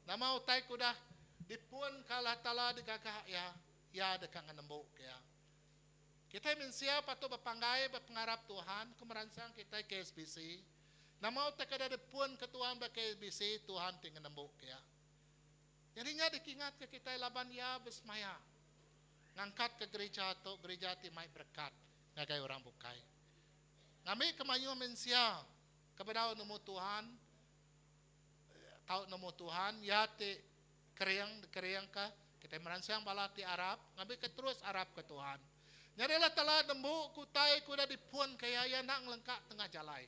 Nama utai kudah dipun ke Allah Ta'ala digagah ya. Ya dekat nembuk ya. Kita mensia patut berpanggai berpengarap Tuhan kemeransang kita ke SBC. Nama utak ada depun ke Tuhan ke SBC Tuhan tinggal nembuk ya. Jadinya dikingat ke kita laban ya besmaya. Ngangkat ke gereja atau gereja timai berkat ngagai orang bukai. Ngami kemanyu mensia kepada nemu Tuhan. Tahu nemu Tuhan ya ti keriang ka kita meransang bala ti Arab ngabi ke terus Arab ke Tuhan. Nyarilah telah nembu kutai kuda dipuan kaya ya nak ngelengkak tengah jalai.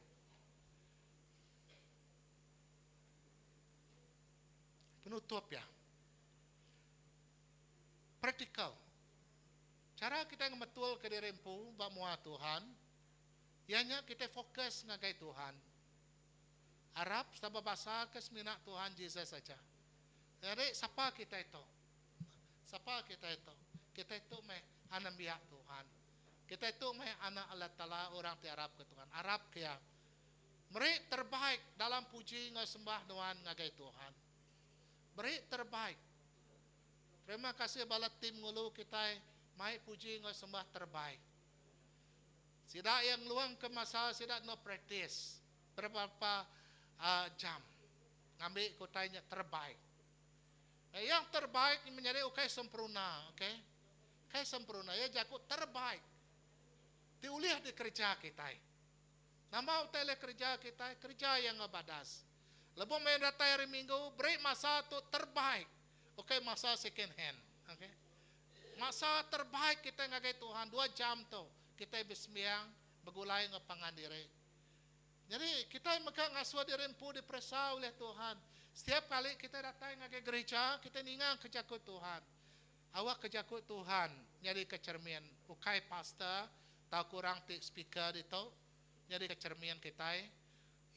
Penutup ya. Praktikal. Cara kita ngemetul ke dirimpu bak mua Tuhan. Ianya kita fokus ngagai Tuhan. Arab sabab bahasa kesmina Tuhan Yesus saja. Jadi siapa kita itu? Siapa kita itu? Kita itu anak biak Tuhan. Kita itu anak Allah Ta'ala orang ti Arab ke Tuhan. Arab kaya. Mereka terbaik dalam puji ngesembah Tuhan ngagai Tuhan. Mereka terbaik. Terima kasih bala tim ngulu kita mai puji ngesembah terbaik. Sidak yang luang ke masa sidak no practice. Berapa jam. Ngambil kotanya terbaik. Yang terbaik menjadi okay sempurna. Okay? Kayak sempurna ya jakut terbaik. Diuliah di kerja kita. Nama utile kerja kita, kerja yang ngebadas. Lebih main data hari minggu, beri masa tu terbaik. Oke, masa second hand. Oke. Masa terbaik kita ngagai Tuhan 2 jam tu. Kita bersembahyang, bergulai ngapangan diri. Jadi kita maka ngasuh diri empu diperasa oleh Tuhan. Setiap kali kita datang ngagai gereja, kita ningang kejakut Tuhan. Awak kejakut Tuhan, jadi kecermian. Ukai pastor, tahu kurang tik speaker itu, jadi kecermian kita.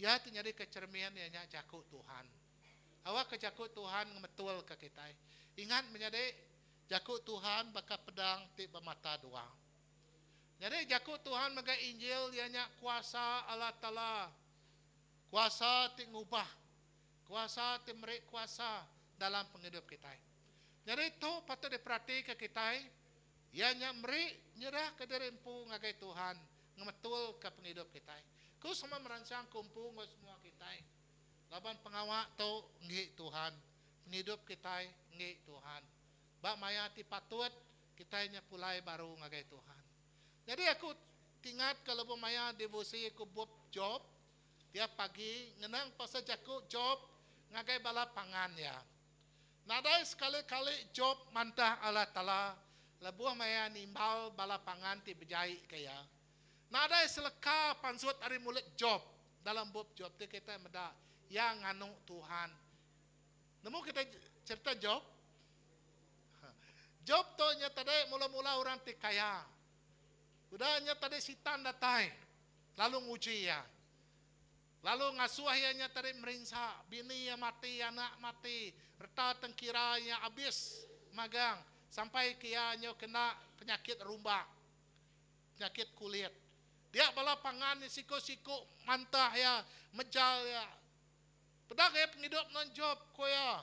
Ya, jadi kecermian ya jakut Tuhan. Awak kejakut Tuhan ngemetul ke kita. Ingat menjadi jakut Tuhan baka pedang ti bermata dua. Jadi jakut Tuhan maka Injil ianya kuasa Allah Ta'ala. Kuasa ti ngubah. Kuasa ti merik kuasa dalam penghidup kita. Jadi itu patut diperhatikan kita. Ianya merik nyerah ke diri empu ngagai Tuhan. Ngemetul ke penghidup kita. Ku sama merancang kumpu semua kita. Laban pengawak tu ngi Tuhan. Penghidup kita ngi Tuhan. Bak maya ti patut kita nya pulai baru ngagai Tuhan. Jadi aku ingat kalau maya devosi aku buat job tiap pagi ngenang pasal jaku job ngagai bala pangan ya. Nadai sekali-kali job mantah Allah Ta'ala lebuah maya nimbal bala pangan ti bejai kaya. Nadai seleka pansut hari mulut job dalam buat job ti kita meda yang nganu Tuhan. Nemu kita cerita job. Job tu nya tadi mula-mula orang ti kaya. Udahnya tadi sitan datai. Lalu nguji ya. Lalu ngasuh ianya tadi merinsa. Bini ya mati, anak mati. Reta tengkiranya habis magang. Sampai kianya kena penyakit rumba. Penyakit kulit. Dia bala pangan siku-siku mantah ya. Mejal ya. Pedak ya penghidup non job ko ya.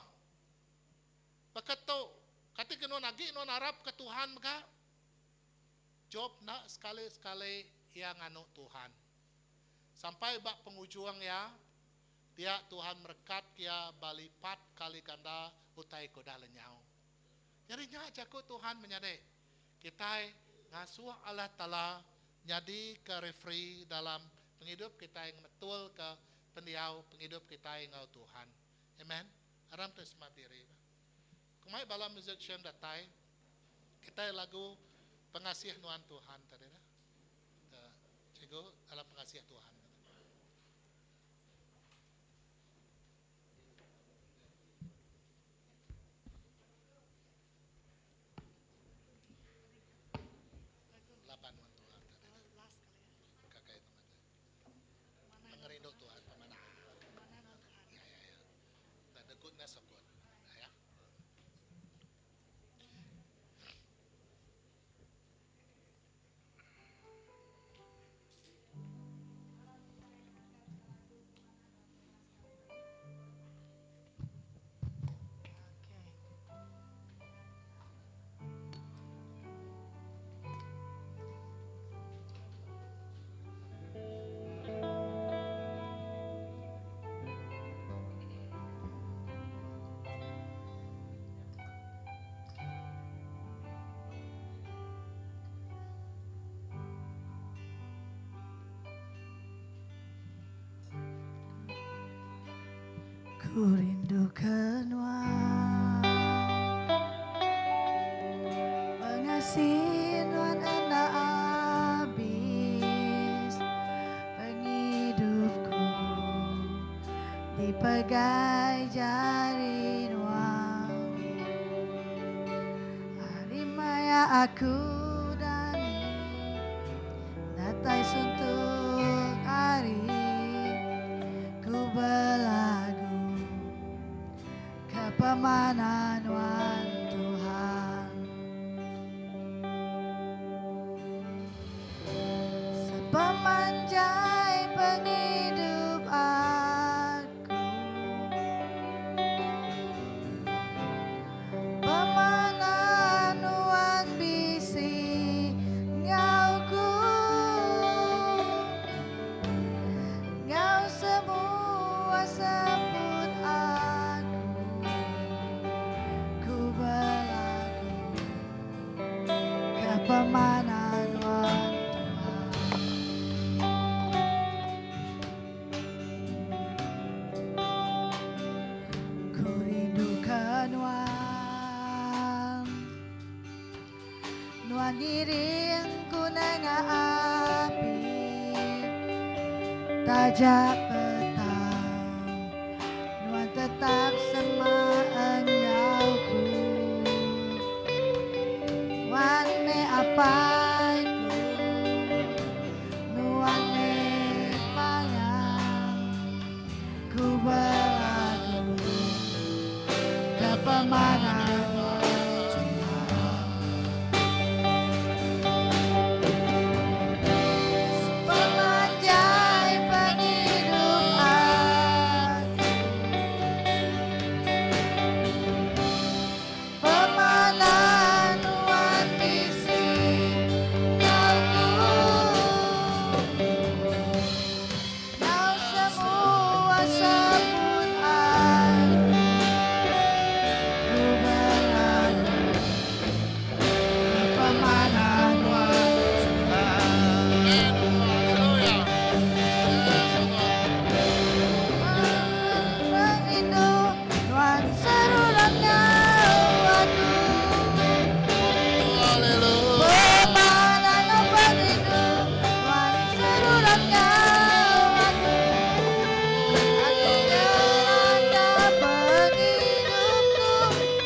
Paketo. Kati kenon agi non Arab ke Tuhan maka. Job nak sekali-sekali yang anu Tuhan. Sampai bak penghujung ya, dia Tuhan merekat ya balipat kali ganda utai koda lenyau. Jadi nya jaku Tuhan menyadek. Kita ngasuh Allah Ta'ala jadi ke refree dalam penghidup kita yang betul ke pendiau penghidup kita yang ngau Tuhan. Amen. Aram terima diri. Kumai bala musician datai kita lagu pengasih Nuan Tuhan tadi dah. Cikgu dalam pengasih Tuhan. Lapan Nuan Tuhan tadi. Kakak itu mana? Mengerindu Tuhan pemana? Ya. Dan the goodness of God. Ya. Ku rindukan pengasih anak habis penghidupku dipegai jari nuang hari maya aku dani datai suntuk hari ku belagu kepemanan wan Tuhan sepemanjai penghidup aku pemanan wan bisi ngauku ngau semua sebut aku ku belagu kepemanan wan Tuhan ku rindukan wan Pangiring ko na nga api, tajak petang, nuan tetap semaanyau ku, wan me apai ku, nuan me mangang, ku berlagu, kepemanan pemanjai penghidupan, pemanan nuan bisi kalku, kau semua sebut ku berlagu, pemanan nuan Rindu nuan serulannya pemanan nuan rindu nuan serulannya aku nyata penghidupku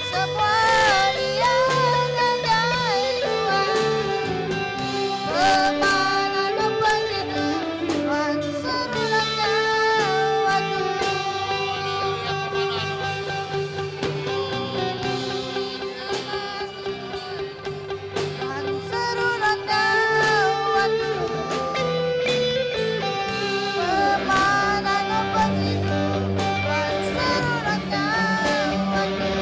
semua dia ngandai Tuhan pemanan nuan rindu nuan serulannya Tuhan serulan dawaku, pemanan obat itu, Tuhan serulan dawaku,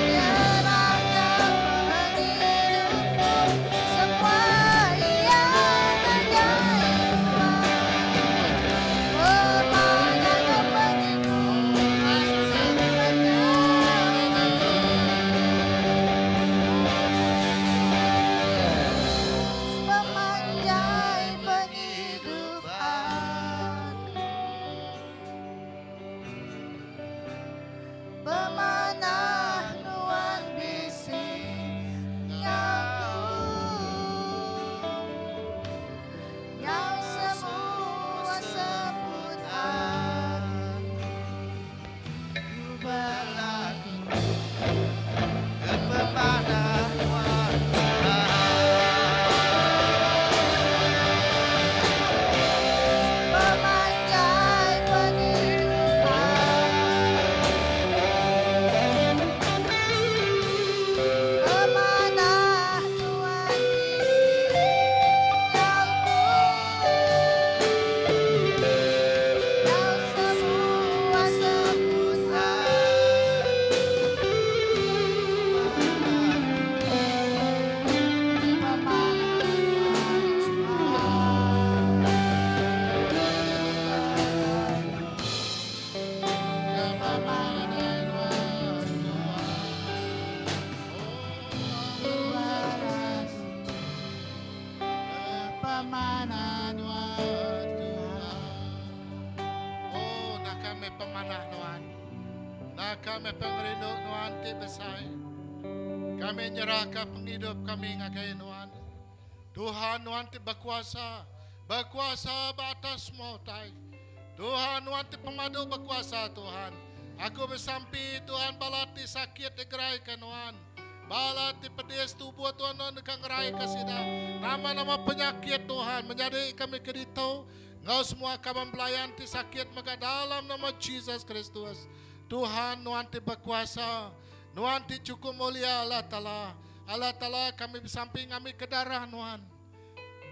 nyerahnya penghidupku, semua yang ada pemanan obat itu, Tuhan serulan dawaku. Pemanjai penghidupanku, pemanah nuan bisi yang semua sebut aku berlaku Kepemanah Tuhan pemanjai penghidupan, pemanah nuan bisi yang semua sebut Pemana Tuhan Tuhan. Oh, nak kami pemanah Tuhan. Nak kami pengrindu Tuhan ti besai. Kami nyerahkan penghidup kami ngakai Tuhan. Tuhan Tuhan ti berkuasa. Berkuasa batas mautai. Tuhan Tuhan ti pemadu berkuasa Tuhan. Aku bersampi Tuhan balati sakit digeraikan Tuhan. Balati pedis tubuh Tuhan Tuhan dekat gerai kasida. Nama-nama penyakit Tuhan menjadi kami kedito. Ngau semua kami belayan ti sakit maka dalam nama Jesus Kristus. Tuhan Tuhan ti berkuasa. Tuhan ti cukup mulia Allah Ta'ala. Allah Ta'ala kami bersamping kami ke darah Tuhan.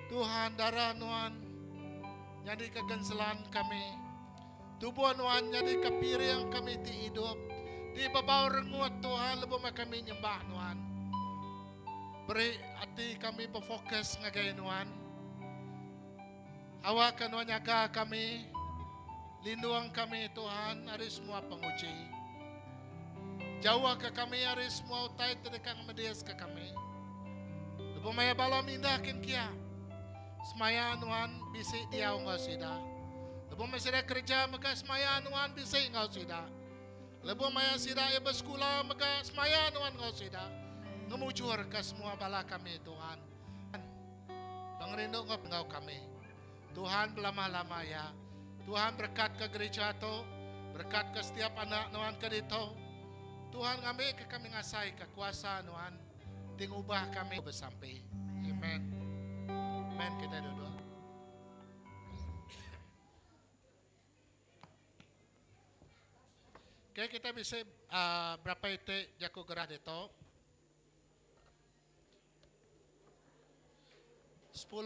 Tuhan darah Tuhan. Jadi kegenselan kami. Tubuh Tuhan jadi kepiring kami ti hidup. Di bawah rengut Tuhan lebih kami nyembah Tuhan. Beri hati kami berfokus ngagai Tuhan. Awak Tuhan jaga kami. Lindungi kami Tuhan dari semua penguji. Jauh ke kami dari semua utai terdekat medias ke kami. Lebih maya balam indah kia. Semaya Tuhan bisik dia enggak sida. Lebih masih kerja maka semaya Tuhan bisik enggak sida. Lebih maya sida ya bersekolah maka semaya Tuhan enggak sida. ngemujur ke semua bala kami Tuhan. Pengerinduk Engkau kami. Tuhan lama-lama ya. Tuhan berkat ke gereja itu, berkat ke setiap anak Tuhan ke dito. Tuhan kami ngasai kekuasaan Tuhan. Tingubah kami bersampai. Amen. Amen, kita duduk. Oke, kita bisa berapa itu jaku gerah dito? 10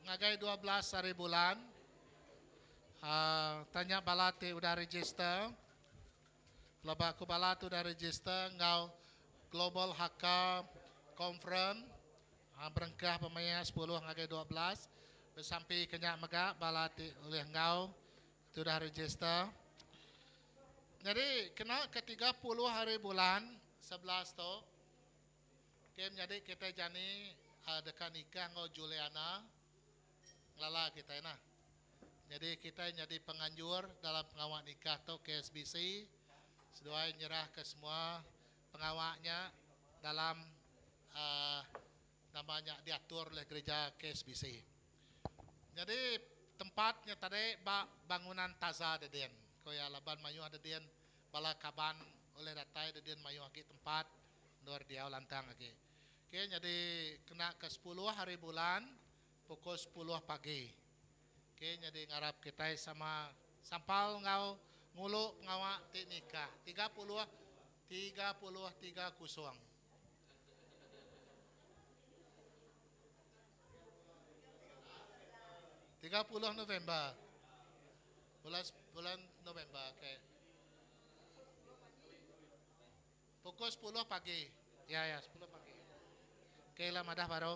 ngagai 12 hari bulan. Tanya balati udah register. Laba aku balatu udah register ngau Global Haka Conference. Berengkah pemain 10 ngagai 12. Bersampai kenyak megak balati oleh ngau itu udah register. Jadi kena ke 30 hari bulan 11 tu. Jadi kita jani dekat nikah ngau Juliana lala kita nah. Jadi kita jadi penganjur dalam pengawal nikah tu KSBC. Seduai nyerah ke semua pengawaknya dalam namanya diatur oleh gereja KSBC. Jadi tempatnya tadi bangunan Taza Deden. Koya laban mayu ada dien bala kaban oleh datai ada dien mayu lagi tempat luar dia lantang lagi. Oke, jadi kena ke 10 hari bulan pukul 10 pagi. Oke, jadi ngarap kita sama sampal ngau ngulu ngawak ti nikah 30 kosong. November. Bulan November, okay. Pukul 10 pagi. Ya, 10 pagi. Okay lah, madah baru.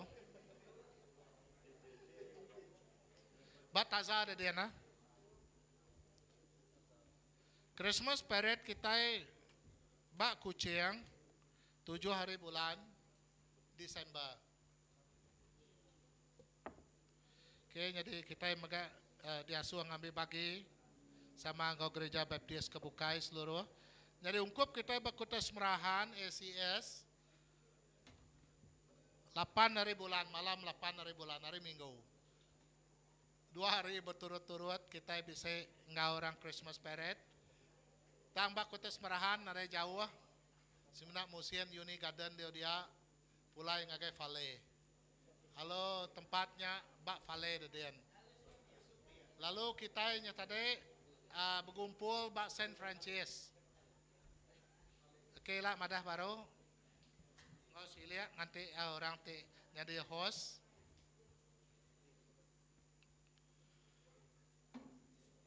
Bataza ada dia na. Christmas parade kita bak kucing 7 hari bulan Desember. Okay, jadi kita maga diasuh ngambil bagi sama ngau gereja Baptis Kebukai seluruh. Jadi ungkup kita berkutas merahan ACS 8 hari bulan malam 8 hari bulan hari Minggu. 2 hari berturut-turut kita bisa ngau orang Christmas parade. Tang berkutas merahan nare jauh. Semenak musim Uni Garden dia pulai ngagai vale. Halo tempatnya bak vale dedien. Lalu kita tadi berkumpul bak Saint Francis. Oke lah madah baru. Oh silia nanti orang jadi host.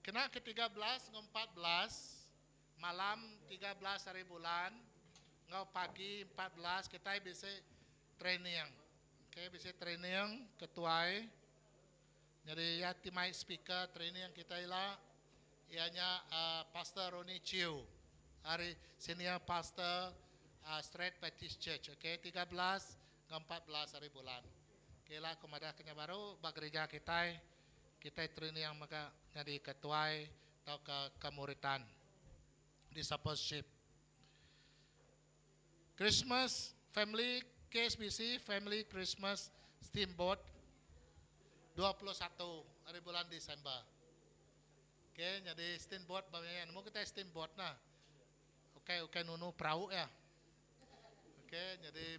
Kena ke 13 ngau 14 malam 13 hari bulan ngau pagi 14 kita bisa training. Oke bisa training ketuai. Jadi ya timai speaker training yang kita ilah ianya Pastor Ronnie Chiu, hari senior pastor Straight Baptist Church. Oke, 13 ke 14 hari bulan. Oke lah kemadah kenya baru bag gereja kita training yang maka jadi ketuai atau kemuritan discipleship. Christmas family KSBC family Christmas steamboat 21 hari bulan Desember. Oke, jadi steamboat bagaimana? Mau kita steamboat nah. Oke, nunu perahu ya. Oke, jadi